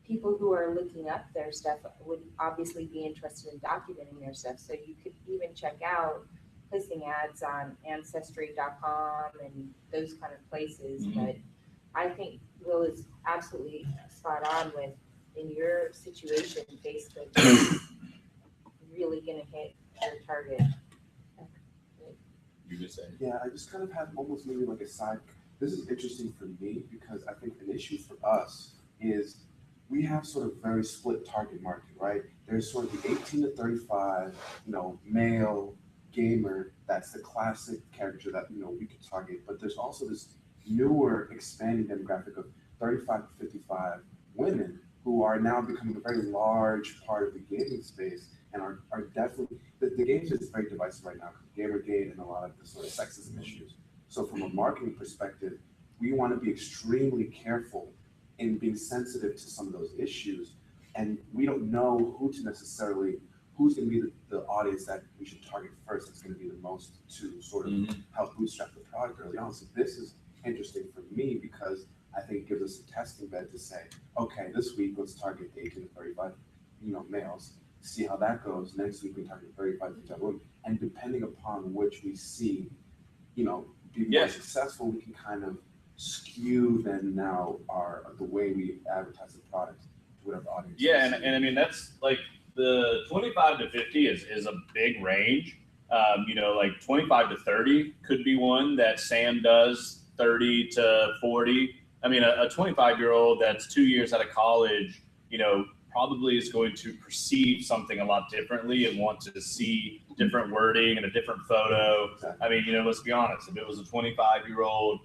people who are looking up their stuff would obviously be interested in documenting their stuff. So you could even check out placing ads on Ancestry.com and those kind of places. But I think Will is absolutely spot on with, in your situation, Facebook is really going to hit your target. You could say. Yeah, I just kind of have almost maybe like a side. This is interesting for me because I think an issue for us is we have sort of very split target market, right? There's sort of the 18 to 35, male gamer. That's the classic character that, we could target. But there's also this newer expanding demographic of 35 to 55 women who are now becoming a very large part of the gaming space and are definitely, the game is very divisive right now, Gamergate and a lot of the sort of sexism issues. So from a marketing perspective, we want to be extremely careful in being sensitive to some of those issues. And we don't know who's going to be the audience that we should target first. It's going to be the most to sort of help bootstrap the product early on. So this is interesting for me because I think it gives us a testing bed to say, okay, this week let's target 18 to 35, males, see how that goes. Next week we target 35 to 50 women. And depending upon which we see, be more successful, we can kind of skew then now the way we advertise the product to whatever audience. Yeah, and I mean that's like the 25 to 50 is a big range. Like 25 to 30 could be one that Sam does. 30 to 40. I mean, a 25-year-old that's 2 years out of college, probably is going to perceive something a lot differently and want to see different wording and a different photo. I mean, let's be honest. If it was a 25-year-old,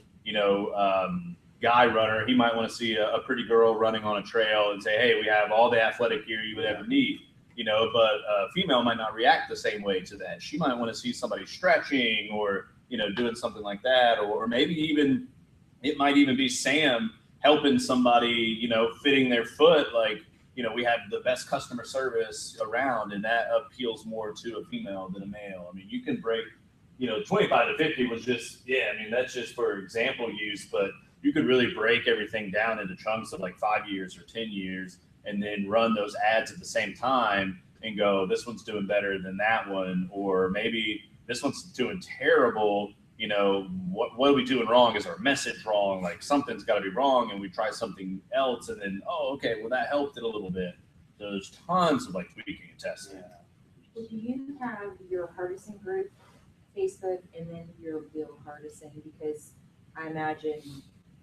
guy runner, he might want to see a pretty girl running on a trail and say, hey, we have all the athletic gear you would ever need. But a female might not react the same way to that. She might want to see somebody stretching or, doing something like that. Or maybe even, it might even be Sam helping somebody, fitting their foot. Like, we have the best customer service around, and that appeals more to a female than a male. I mean, you can break, 25 to 50 was just, that's just for example use, but you could really break everything down into chunks of like 5 years or 10 years and then run those ads at the same time and go, this one's doing better than that one, or maybe this one's doing terrible. What are we doing wrong? Is our message wrong? Like something's got to be wrong, and we try something else, and then okay, well that helped it a little bit. So there's tons of like tweaking and testing. Do you have your harvesting group Facebook and then you're Bill Hardison, because I imagine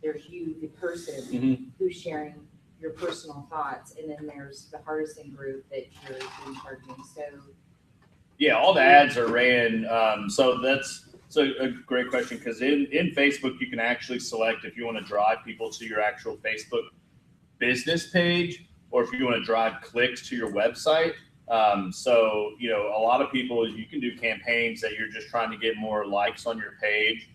there's you, the person who's sharing your personal thoughts, and then there's the Hardison group that you're doing targeting. So Yeah, all the ads are ran. So that's a great question, because in Facebook you can actually select if you want to drive people to your actual Facebook business page, or if you want to drive clicks to your website. So, you know, a lot of people, you can do campaigns that you're just trying to get more likes on your page,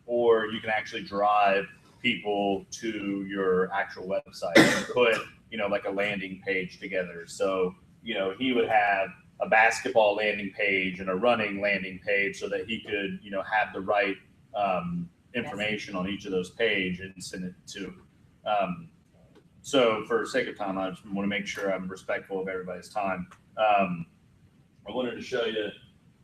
or you can actually drive people to your actual website and put, you know, like a landing page together. So, you know, he would have a basketball landing page and a running landing page so that he could, you know, have the right information on each of those pages and send it to. So for sake of time, I just want to make sure I'm respectful of everybody's time. I wanted to show you.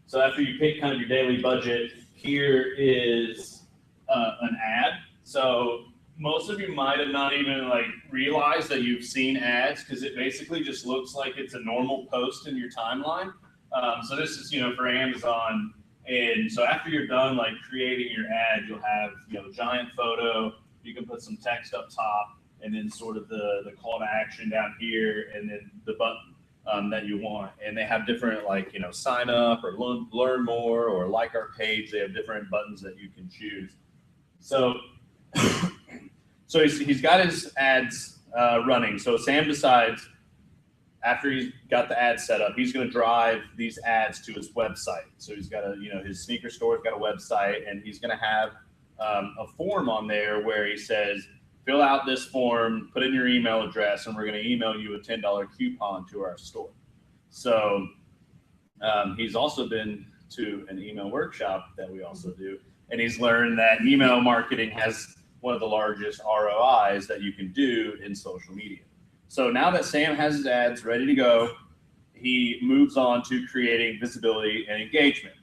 So after you pick kind of your daily budget, here is an ad. So most of you might have not even like realized that you've seen ads, because it basically just looks like it's a normal post in your timeline. So this is, you know, for Amazon. And so after you're done like creating your ad, you'll have, you know, giant photo. You can put some text up top, and then sort of the call to action down here, and then the button that you want. And they have different, like, you know, sign up or learn more or like our page. They have different buttons that you can choose. So, so he's got his ads running. So Sam decides, after he's got the ad set up, he's going to drive these ads to his website. So he's got his sneaker store's got a website, and he's going to have a form on there where he says, fill out this form, put in your email address, and we're going to email you a $10 coupon to our store. So he's also been to an email workshop that we also do, and he's learned that email marketing has one of the largest ROIs that you can do in social media. So now that Sam has his ads ready to go, he moves on to creating visibility and engagement.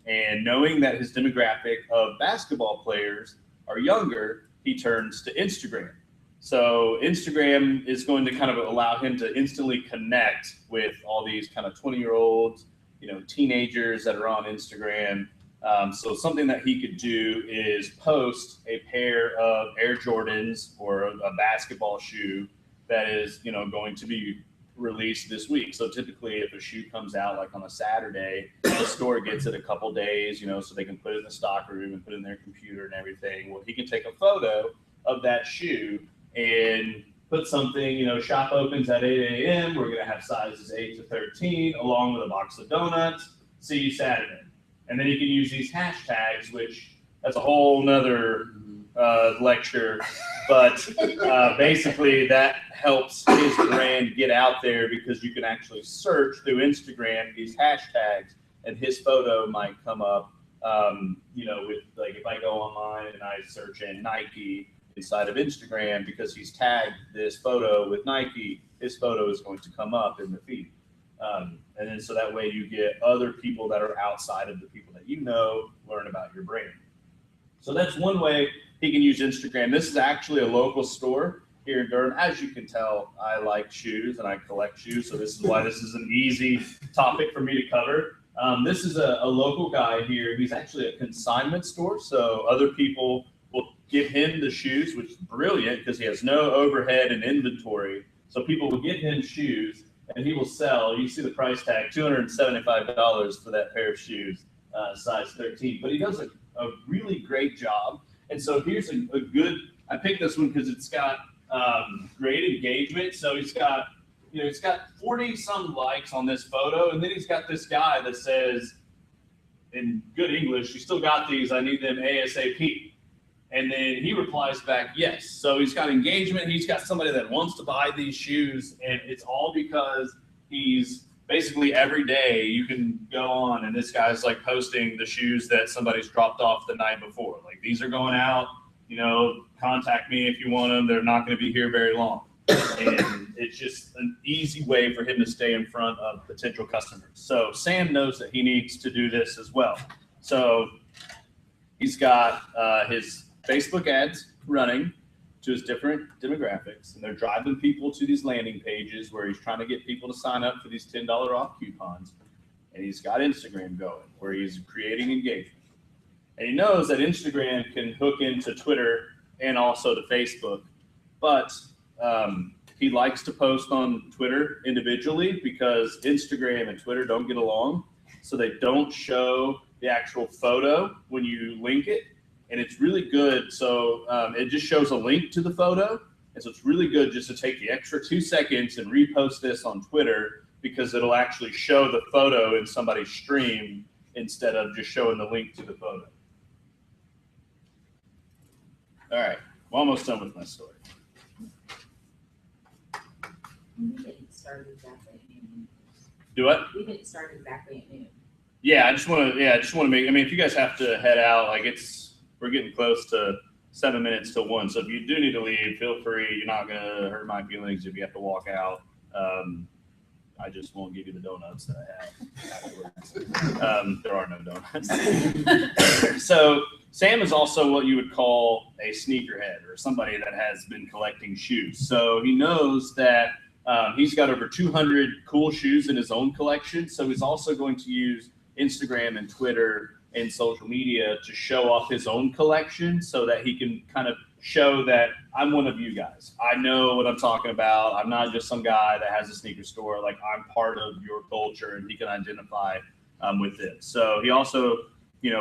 And knowing that his demographic of basketball players are younger, he turns to Instagram. So Instagram is going to kind of allow him to instantly connect with all these kind of 20-year-olds, you know, teenagers that are on Instagram. So something that he could do is post a pair of Air Jordans or a basketball shoe that is, you know, going to be released this week. So typically if a shoe comes out like on a Saturday, the store gets it a couple days, you know, so they can put it in the stock room and put it in their computer and everything. Well, he can take a photo of that shoe and put something, you know, shop opens at 8 a.m. We're going to have sizes 8 to 13 along with a box of donuts. See you Saturday. And then you can use these hashtags, which that's a whole nother lecture, but basically that helps his brand get out there, because you can actually search through Instagram these hashtags and his photo might come up, you know, with, like, if I go online and I search in Nike inside of Instagram, because he's tagged this photo with Nike, his photo is going to come up in the feed. And then so that way you get other people that are outside of the people that you know learn about your brand. So that's one way he can use Instagram. This is actually a local store here in Durham. As you can tell, I like shoes and I collect shoes, so this is why this is an easy topic for me to cover. This is a local guy here. He's actually a consignment store, so other people will give him the shoes, which is brilliant because he has no overhead and inventory. So people will give him shoes, and he will sell. You see the price tag, $275 for that pair of shoes, size 13. But he does a really great job. And so here's a good, I picked this one because it's got great engagement. So he's got, you know, it's got 40 some likes on this photo. And then he's got this guy that says, in good English, you still got these, I need them ASAP. And then he replies back, yes. So he's got engagement. He's got somebody that wants to buy these shoes. And it's all because he's basically every day you can go on and this guy's like posting the shoes that somebody's dropped off the night before. Like, these are going out, you know, contact me if you want them. They're not going to be here very long. And it's just an easy way for him to stay in front of potential customers. So Sam knows that he needs to do this as well. So he's got his Facebook ads running to his different demographics, and they're driving people to these landing pages where he's trying to get people to sign up for these $10 off coupons. and he's got Instagram going where he's creating engagement. And he knows that Instagram can hook into Twitter and also to Facebook, but he likes to post on Twitter individually because Instagram and Twitter don't get along. So they don't show the actual photo when you link it. And it's really good. So it just shows a link to the photo. And so it's really good just to take the extra 2 seconds and repost this on Twitter because it'll actually show the photo in somebody's stream instead of just showing the link to the photo. All right, I'm almost done with my story. We didn't start exactly at noon. Do what? We didn't start exactly at noon. Yeah, I just want to make. I mean, if you guys have to head out, like we're getting close to 7 minutes to 1. So if you do need to leave, feel free. You're not gonna hurt my feelings if you have to walk out. I just won't give you the donuts that I have afterwards. There are no donuts. So Sam is also what you would call a sneakerhead or somebody that has been collecting shoes. So he knows that he's got over 200 cool shoes in his own collection. So he's also going to use Instagram and Twitter and social media to show off his own collection so that he can kind of show that I'm one of you guys. I know what I'm talking about. I'm not just some guy that has a sneaker store. Like, I'm part of your culture, and he can identify with it. So he also,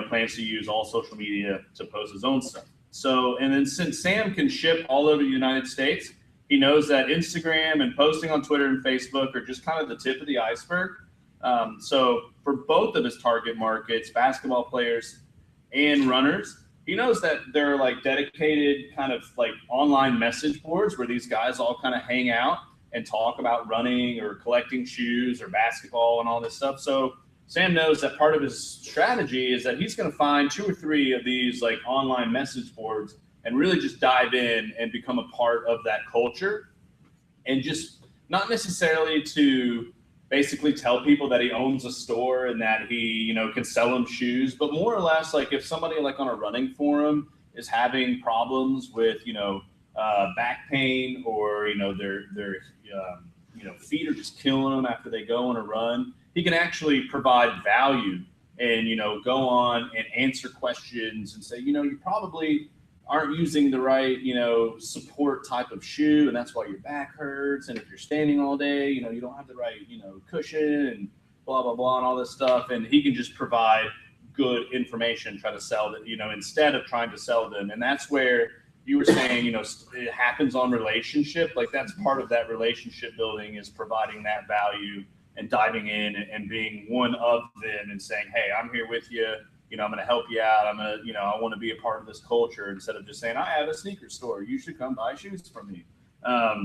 plans to use all social media to post his own stuff. So, and then since Sam can ship all over the United States, he knows that Instagram and posting on Twitter and Facebook are just kind of the tip of the iceberg. So for both of his target markets, basketball players and runners, he knows that there are like dedicated kind of like online message boards where these guys all kind of hang out and talk about running or collecting shoes or basketball and all this stuff. So Sam knows that part of his strategy is that he's going to find 2 or 3 of these like online message boards and really just dive in and become a part of that culture, and just not necessarily to basically tell people that he owns a store and that he, can sell them shoes, but more or less like if somebody like on a running forum is having problems with, back pain or, their feet are just killing them after they go on a run, he can actually provide value and, go on and answer questions and say, you probably aren't using the right, support type of shoe, and that's why your back hurts. And if you're standing all day, you don't have the right, cushion and blah, blah, blah, and all this stuff. And he can just provide good information, try to sell that, instead of trying to sell them. And that's where you were saying, it happens on relationship. Like, that's part of that relationship building, is providing that value and diving in and being one of them and saying, hey, I'm here with you. I'm going to help you out. I want to be a part of this culture, instead of just saying, I have a sneaker store, you should come buy shoes from me. All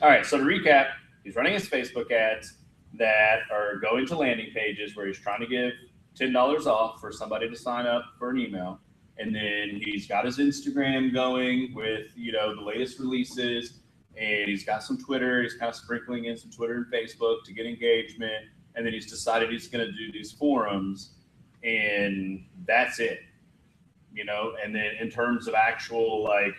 right. So to recap, he's running his Facebook ads that are going to landing pages where he's trying to give $10 off for somebody to sign up for an email. And then he's got his Instagram going with, the latest releases, and he's got some Twitter. He's kind of sprinkling in some Twitter and Facebook to get engagement. And then he's decided he's going to do these forums, and that's it, and then in terms of actual like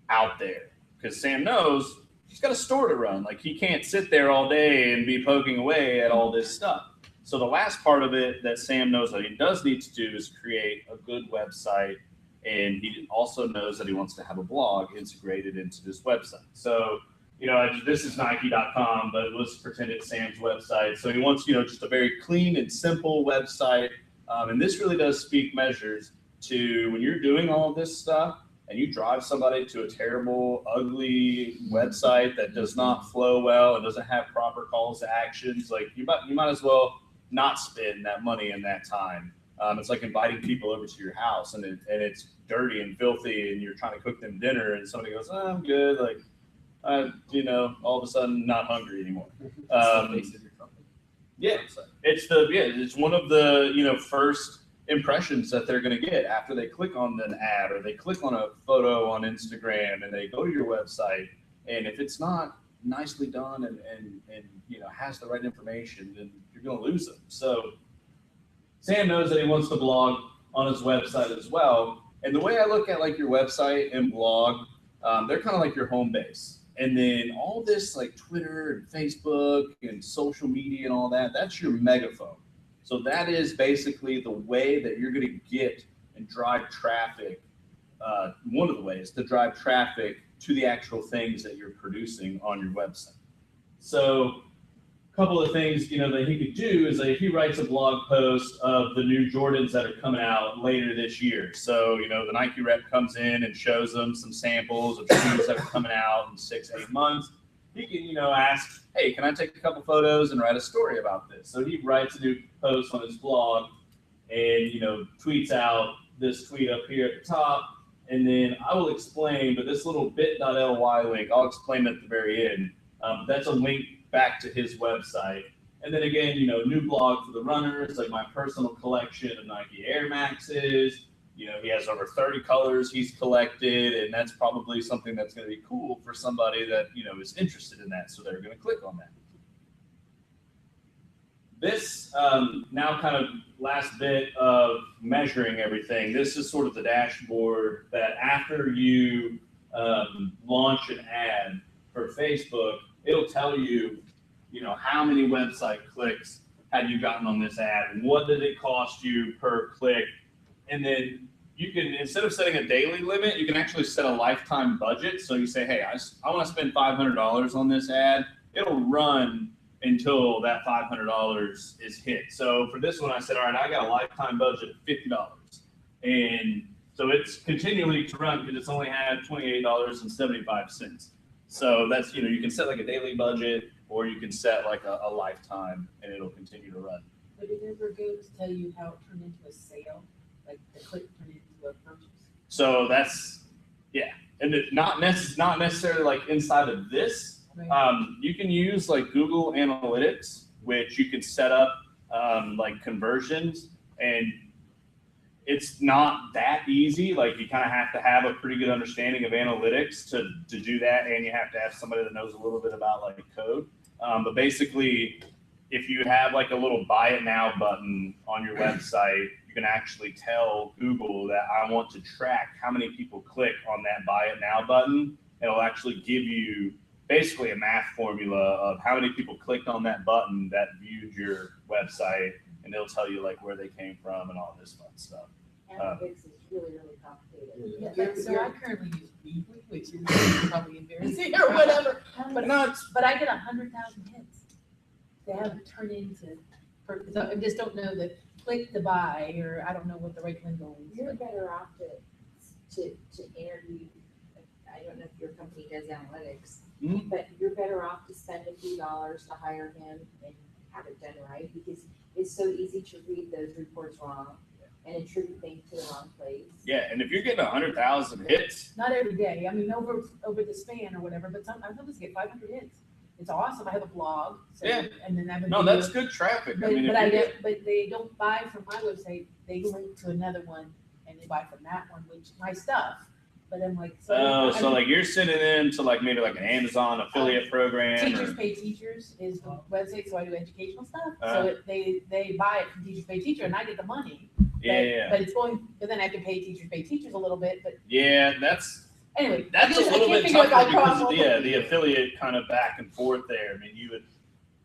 out there, because Sam knows he's got a store to run. Like, he can't sit there all day and be poking away at all this stuff. So the last part of it that Sam knows that he does need to do is create a good website. And he also knows that he wants to have a blog integrated into this website. So, this is Nike.com, but let's pretend it's Sam's website. So he wants, just a very clean and simple website. And this really does speak measures to when you're doing all of this stuff and you drive somebody to a terrible, ugly website that does not flow well and doesn't have proper calls to actions. Like, you might as well not spend that money and that time. It's like inviting people over to your house and it's dirty and filthy, and you're trying to cook them dinner and somebody goes, oh, I'm good. Like, all of a sudden not hungry anymore. It's one of the, first impressions that they're going to get after they click on an ad or they click on a photo on Instagram and they go to your website. And if it's not nicely done and has the right information, then you're going to lose them. So Sam knows that he wants to blog on his website as well. And the way I look at like your website and blog, they're kind of like your home base. And then all this like Twitter and Facebook and social media and all that, that's your megaphone. So that is basically the way that you're going to get and drive traffic. One of the ways to drive traffic to the actual things that you're producing on your website. So a couple of things, that he could do is if he writes a blog post of the new Jordans that are coming out later this year. So, the Nike rep comes in and shows them some samples of shoes that are coming out in 6-8 months. He can, ask, hey, can I take a couple photos and write a story about this? So he writes a new post on his blog and, tweets out this tweet up here at the top. And then I will explain, but this little bit.ly link, I'll explain at the very end. That's a link back to his website. And then again, new blog for the runners, like my personal collection of Nike Air Maxes. He has over 30 colors he's collected, and that's probably something that's going to be cool for somebody that, is interested in that. So they're going to click on that. This now kind of last bit of measuring everything. This is sort of the dashboard that after you launch an ad for Facebook, it'll tell you, how many website clicks have you gotten on this ad? What did it cost you per click? And then you can, instead of setting a daily limit, you can actually set a lifetime budget. So you say, hey, I want to spend $500 on this ad. It'll run until that $500 is hit. So for this one, I said, all right, I got a lifetime budget of $50. And so it's continually to run because it's only had $28.75. So that's, you can set like a daily budget or you can set like a lifetime and it'll continue to run. But it ever go to tell you how it turned into a sale, like the click turned into a purchase? So that's, yeah. And it not necessarily like inside of this. Right. You can use like Google Analytics, which you can set up like conversions, and it's not that easy. Like you kind of have to have a pretty good understanding of analytics to do that, and you have to have somebody that knows a little bit about like code. But basically, if you have like a little buy it now button on your website, you can actually tell Google that I want to track how many people click on that buy it now button. It'll actually give you basically a math formula of how many people clicked on that button that viewed your website, and it'll tell you like where they came from and all this fun stuff. Analytics is really, really complicated. Yeah, so I currently use Weebly, which is probably embarrassing or whatever, but I get 100,000 hits. They haven't turned into, so I just don't know the click to buy, or I don't know what the right lingo is. You're better off to interview, I don't know if your company does analytics, but you're better off to spend a few dollars to hire him and have it done right, because it's so easy to read those reports wrong and attribute things to the wrong place. Yeah, and if you're getting 100,000 hits, Not every day, I mean, over the span or whatever, but I sometimes get 500 hits. It's awesome, I have a blog, so, Yeah. and then I have a no, video. that's good traffic. But, I mean, if but you get- but they don't buy from my website, they link to another one and they buy from that one, which my stuff, but I'm like, so. Oh, I so mean, like you're sending in to like maybe like an Amazon affiliate program. Teachers Or, Pay Teachers is the website, so I do educational stuff, Uh-huh. so they buy it from Teachers Pay Teacher and I get the money. yeah, But it's going, but then I can pay Teachers Pay Teachers a little bit, but yeah, that's anyway. That's I a little can't bit figure out tougher my because problem. of the affiliate kind of back and forth there. I mean,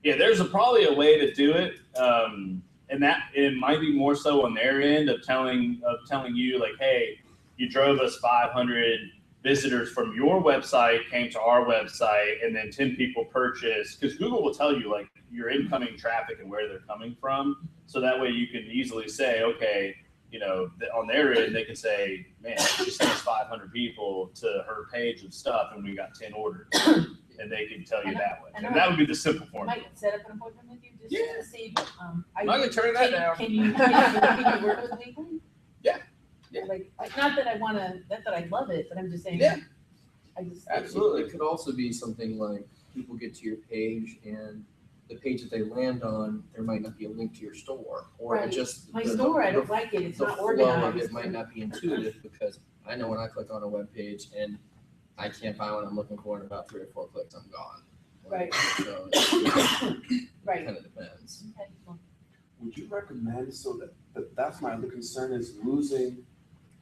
there's probably a way to do it, and that it might be more so on their end of telling you like, hey, you drove us 500 visitors from your website came to our website, and then 10 people purchased, because Google will tell you like your incoming traffic and where they're coming from, so that way you can easily say, okay, on their end, they can say, man, she sent us 500 people to her page of stuff and we got 10 orders. And they can tell you that way. And that would be the simple I form. might set up an appointment with you just to see, I'm not gonna turn that down. Can you work with Weebly? Yeah. Yeah. Like, not that I love it, but I'm just saying. Yeah. I just. Absolutely. It could also be something like people get to your page and the page that they land on, there might not be a link to your store, or Right. it just. My store, I don't like it, it's the not flow of organized. It might not be intuitive, because I know when I click on a web page and I can't find what I'm looking for in about 3 or 4 clicks, I'm gone. Right. So it Right. kind of depends. Okay, well, Would you recommend, so that's my other concern, is losing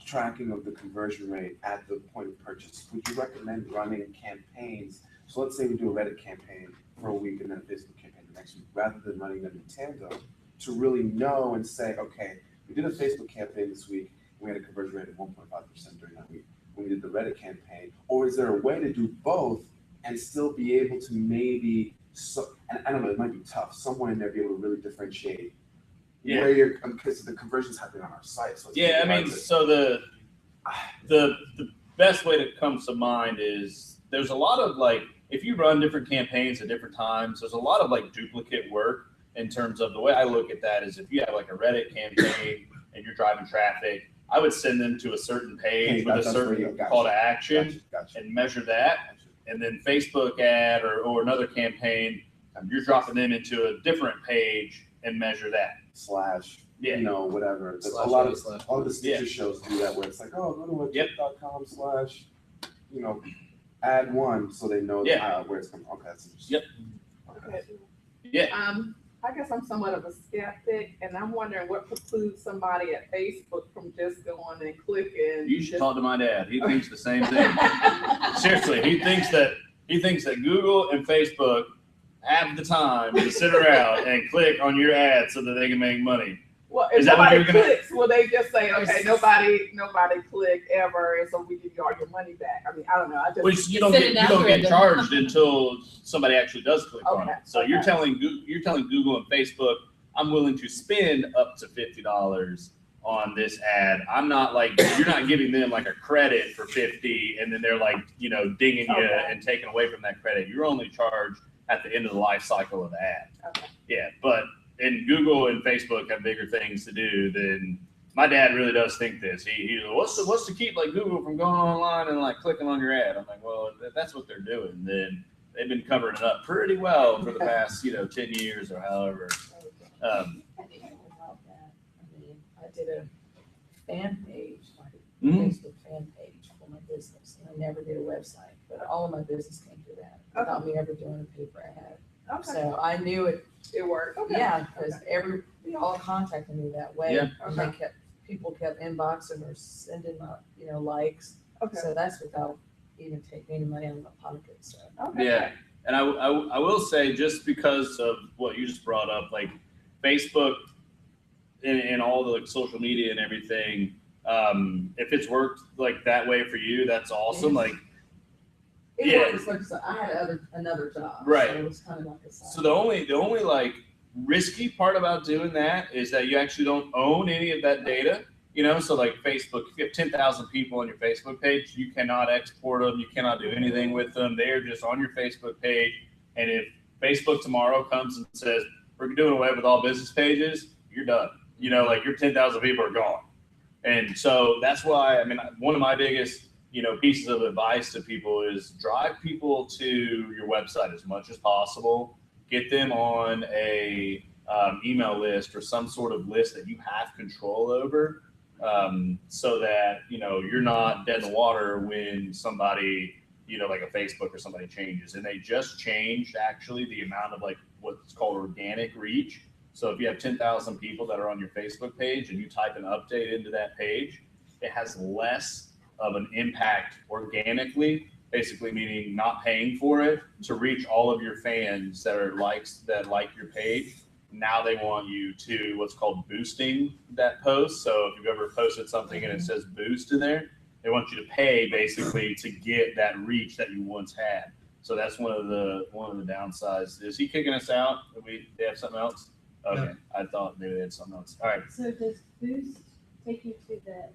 tracking of the conversion rate at the point of purchase. Would you recommend running campaigns So let's say we do a Reddit campaign for a week and then a Facebook campaign the next week, rather than running them in tandem, to really know and say, okay, we did a Facebook campaign this week, we had a conversion rate of 1.5% during that week. When we did the Reddit campaign, or is there a way to do both and still be able to maybe, and I don't know, it might be tough, somewhere in there be able to really differentiate where you're, because the conversion's happening on our site. So it's Yeah, I mean, so the best way that comes to mind is there's a lot of like, if you run different campaigns at different times, there's a lot of like duplicate work in terms of the way I look at that is if you have like a Reddit campaign and you're driving traffic, I would send them to a certain page with a certain call to action and measure that. And then Facebook ad or another campaign, you're dropping them into a different page and measure that. You know, whatever. A lot of the Stitcher Yeah. shows do that where it's like, oh, go to webkit.com/ you know, add one so they know where it's coming. Okay, that's interesting. Yep. Yeah. I guess I'm somewhat of a skeptic, and I'm wondering what precludes somebody at Facebook from just going and clicking. You should talk to my dad. He thinks the same thing. Seriously, he thinks that Google and Facebook have the time to sit around and click on your ad so that they can make money. Well, if nobody clicks, will they just say, okay, nobody clicked ever, and so we give you all your money back? I mean, I don't know. I just Which you don't get charged until somebody actually does click on it. So you're telling Google and Facebook, I'm willing to spend up to $50 on this ad. I'm not like, you're not giving them like a credit for 50 and then they're like, you know, dinging you and taking away from that credit. You're only charged at the end of the life cycle of the ad. Okay. Yeah, but and Google and Facebook have bigger things to do than my dad really does think this. He what's to keep like Google from going online and like clicking on your ad? I'm like, well, if that's what they're doing, then they've been covering it up pretty well for the past 10 years or however. I did a fan page, like a Facebook fan page for my business, and I never did a website, but all of my business came through that without me ever doing a paper ad. Okay. So I knew it worked. Okay. Yeah, because they all contacted me that way. Yeah. And people kept inboxing or sending likes. Okay. So that's without even taking any money out of my pocket. So. Okay. Yeah, and I will say, just because of what you just brought up, like Facebook and all the like social media and everything, if it's worked like that way for you, that's awesome. Like, It works, I had another job. Right. So it was kind of like a side. So the only like risky part about doing that is that you actually don't own any of that data. So like Facebook, if you have 10,000 people on your Facebook page, you cannot export them. You cannot do anything with them. They are just on your Facebook page. And if Facebook tomorrow comes and says, we're doing away with all business pages, you're done. Like your 10,000 people are gone. And so that's why, one of my biggest pieces of advice to people is drive people to your website as much as possible. Get them on a email list or some sort of list that you have control over, so that you're not dead in the water when somebody like a Facebook or somebody changes. And they just changed actually the amount of like what's called organic reach. So if you have 10,000 people that are on your Facebook page and you type an update into that page, it has less of an impact organically, basically meaning not paying for it, to reach all of your fans that like your page. Now they want you to what's called boosting that post. So if you've ever posted something and it says boost in there, they want you to pay basically to get that reach that you once had. So that's one of the downsides. Is he kicking us out? They have something else? Okay, no. I thought maybe they had something else. All right. So does Boost take you to the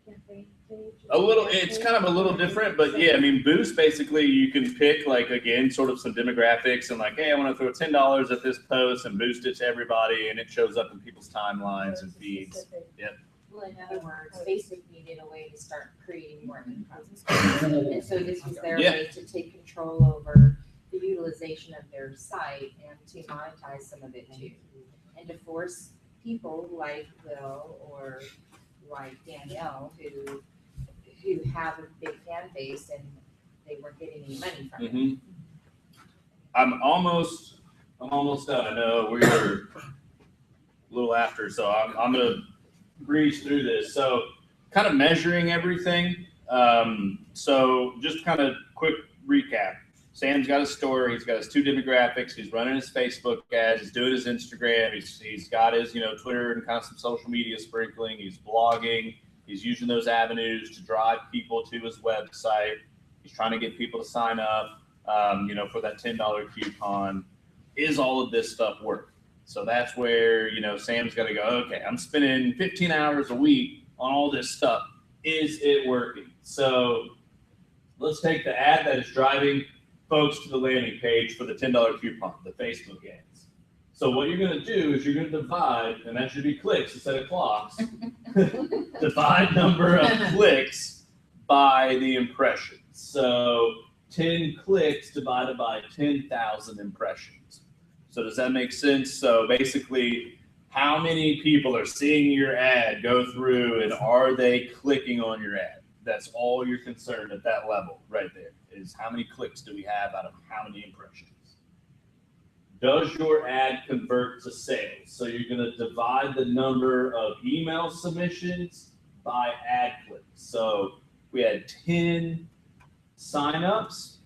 campaign page? A little, it's kind of a little different, but yeah, Boost basically you can pick like, again, sort of some demographics and like, hey, I want to throw $10 at this post and boost it to everybody, and it shows up in people's timelines and feeds. Yep. Well, in other words, Facebook needed a way to start creating more income. And so this was their way to take control over the utilization of their site and to monetize some of it too. And to force people like Will or like Danielle who have a big fan base and they weren't getting any money from it. I'm almost done. I know we're a little after, so I'm gonna breeze through this. So kind of measuring everything. So just kind of quick recap. Sam's got his store. He's got his 2 demographics. He's running his Facebook ads. He's doing his Instagram. He's got his, Twitter and kind of some social media sprinkling. He's blogging. He's using those avenues to drive people to his website. He's trying to get people to sign up, for that $10 coupon. Is all of this stuff work? So that's where, Sam's got to go, okay, I'm spending 15 hours a week on all this stuff. Is it working? So let's take the ad that is driving folks to the landing page for the $10 coupon, the Facebook ads. So what you're going to do is you're going to divide, and that should be clicks instead of clocks, divide number of clicks by the impressions. So 10 clicks divided by 10,000 impressions. So does that make sense? So basically, how many people are seeing your ad go through, and are they clicking on your ad? That's all you're concerned at that level right there, is how many clicks do we have out of how many impressions? Does your ad convert to sales? So you're going to divide the number of email submissions by ad clicks. So we had 10 signups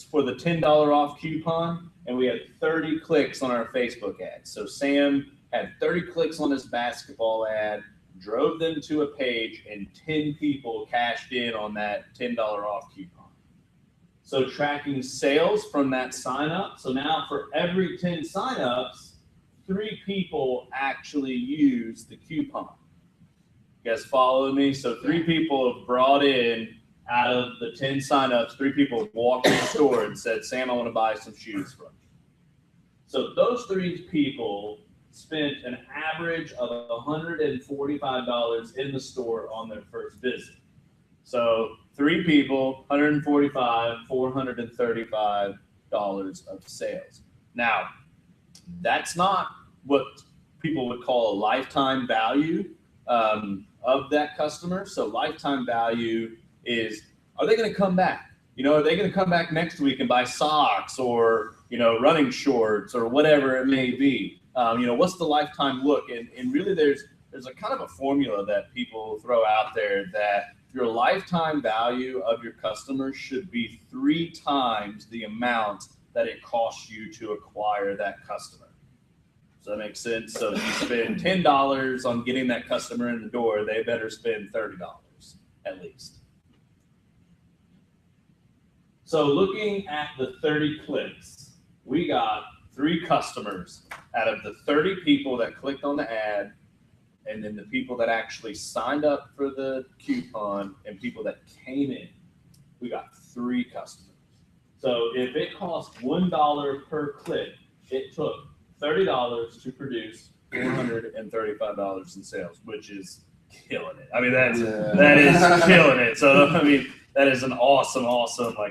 for the $10 off coupon, and we had 30 clicks on our Facebook ad. So Sam had 30 clicks on his basketball ad, drove them to a page, and 10 people cashed in on that $10 off coupon. So tracking sales from that sign up. So now for every 10 signups, 3 people actually use the coupon. You guys follow me? So 3 people have brought in, out of the 10 signups, 3 people have walked in the store and said, Sam, I want to buy some shoes from you. So those 3 people spent an average of $145 in the store on their first visit. So 3 people, $145, $435 of sales. Now, that's not what people would call a lifetime value of that customer. So lifetime value is, are they going to come back? Are they going to come back next week and buy socks or, running shorts or whatever it may be? What's the lifetime look? And really there's a kind of a formula that people throw out there that your lifetime value of your customer should be 3 times the amount that it costs you to acquire that customer. Does that make sense? So if you spend $10 on getting that customer in the door, they better spend $30 at least. So looking at the 30 clicks, we got 3 customers out of the 30 people that clicked on the ad, and then the people that actually signed up for the coupon and people that came in. We got 3 customers. So if it cost $1 per click, it took $30 to produce $435 in sales, which is killing it. I mean, that is killing it. So, I mean, that is an awesome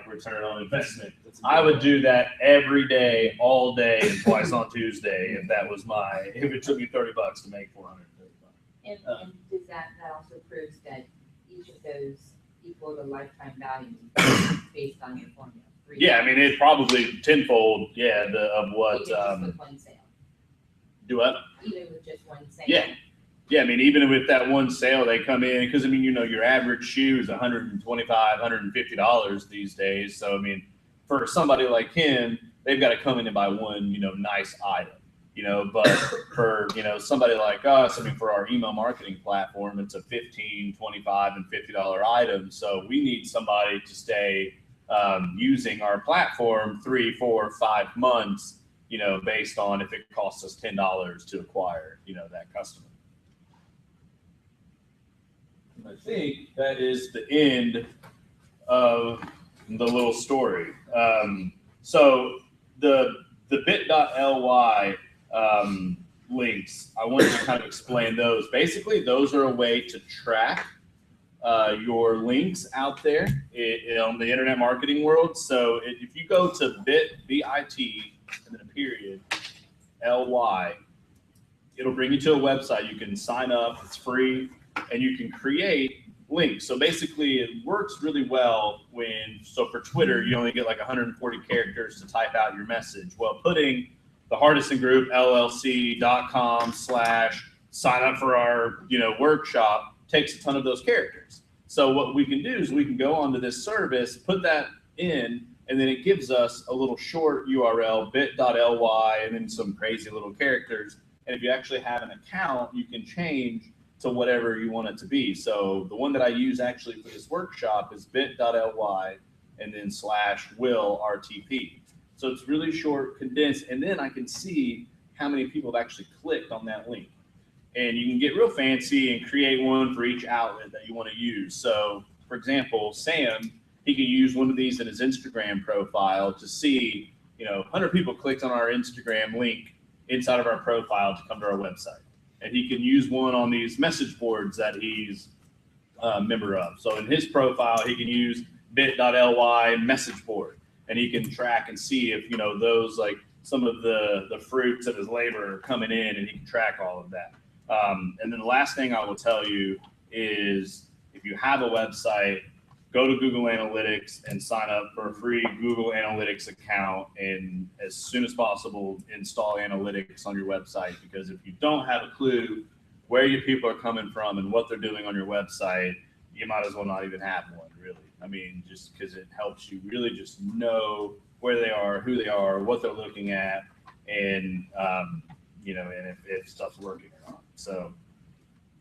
return on investment. I would do that every day, all day, and twice on Tuesday if it took me $30 to make $435. And does that also proves that each of those equal the lifetime value based on your formula? Yeah, I mean, it probably tenfold, of what. Even with one sale. Do what? Even with just one sale. Yeah. Yeah, I mean, even with that one sale, they come in, because, I mean, your average shoe is $125, $150 these days. So, I mean, for somebody like him, they've got to come in and buy one, nice item. But for, somebody like us, I mean, for our email marketing platform, it's a $15, $25, and $50 item. So we need somebody to stay using our platform 3, 4, 5 months, based on if it costs us $10 to acquire, that customer. And I think that is the end of the little story. So the bit.ly links, I wanted to kind of explain those. Basically, those are a way to track your links out there on the internet marketing world. So if you go to bit.ly, and then a period, ly, it'll bring you to a website. You can sign up, it's free, and you can create links. So basically it works really well so for Twitter, you only get like 140 characters to type out your message. Well, putting the Hardison Group, LLC.com/sign up for our, workshop takes a ton of those characters. So what we can do is we can go onto this service, put that in, and then it gives us a little short URL, bit.ly, and then some crazy little characters. And if you actually have an account, you can change to whatever you want it to be. So the one that I use actually for this workshop is bit.ly and then /WillRTP. So it's really short, condensed, and then I can see how many people have actually clicked on that link. And you can get real fancy and create one for each outlet that you want to use. So for example, Sam, he can use one of these in his Instagram profile to see, 100 people clicked on our Instagram link inside of our profile to come to our website. And he can use one on these message boards that he's a member of. So in his profile, he can use bit.ly message board, and he can track and see if, those like some of the fruits of his labor are coming in, and he can track all of that. And then the last thing I will tell you is if you have a website, go to Google Analytics and sign up for a free Google Analytics account, and as soon as possible, install analytics on your website, because if you don't have a clue where your people are coming from and what they're doing on your website, you might as well not even have one, really. I mean, just because it helps you really just know where they are, who they are, what they're looking at, and, and if stuff's working or not. So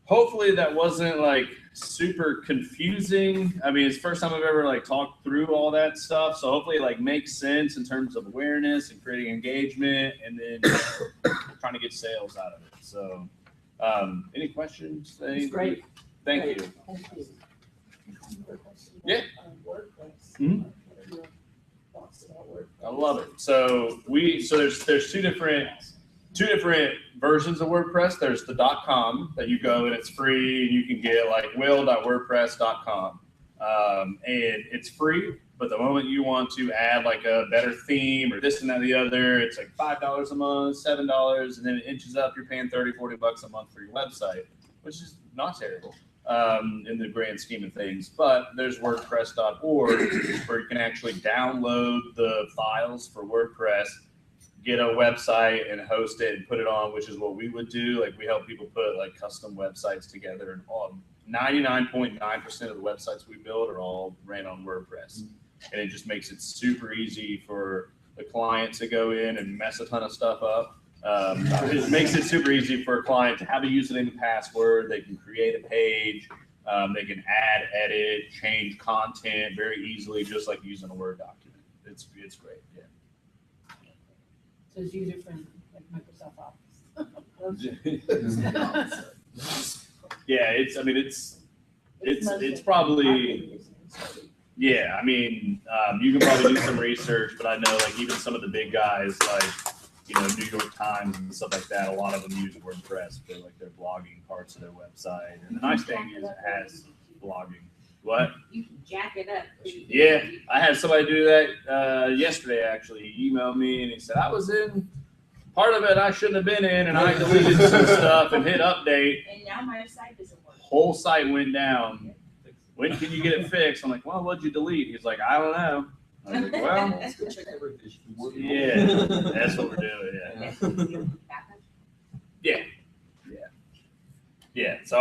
hopefully that wasn't like super confusing. I mean, it's the first time I've ever like talked through all that stuff. So hopefully it like makes sense in terms of awareness and creating engagement, and then trying to get sales out of it. So any questions? It's great. Thank you. Thank you. Yeah. WordPress. Mhm. What are your thoughts about WordPress? I love it. So there's two different versions of WordPress. There's the .com that you go and it's free, and you can get like will.wordpress.com. And it's free, but the moment you want to add like a better theme or this and that and the other, it's like $5 a month, $7, and then it inches up. You're paying $30-$40 a month for your website, which is not terrible in the grand scheme of things. But there's WordPress.org where you can actually download the files for WordPress, get a website and host it and put it on, which is what we would do. Like, we help people put like custom websites together, and all 99.9% of the websites we build are all ran on WordPress. And it just makes it super easy for the client to go in and mess a ton of stuff up. It makes it super easy for a client to have a username and password. They can create a page. They can add, edit, change content very easily, just like using a Word document. It's great. Yeah. So it's user friendly, like Microsoft Office. Yeah, it's probably, yeah, I mean, you can probably do some research, but I know like even some of the big guys like, New York Times and stuff like that, a lot of them use WordPress for like their blogging parts of their website. And the nice thing is it has blogging. What? You can jack it up. Yeah, I had somebody do that yesterday, actually. He emailed me and he said, I was in part of it I shouldn't have been in, and I deleted some stuff and hit update. And now my site doesn't work. Whole site went down. When can you get it fixed? I'm like, well, what'd you delete? He's like, I don't know. I was like, well, Let's go check every vision. yeah, that's what we're doing, yeah. Yeah. So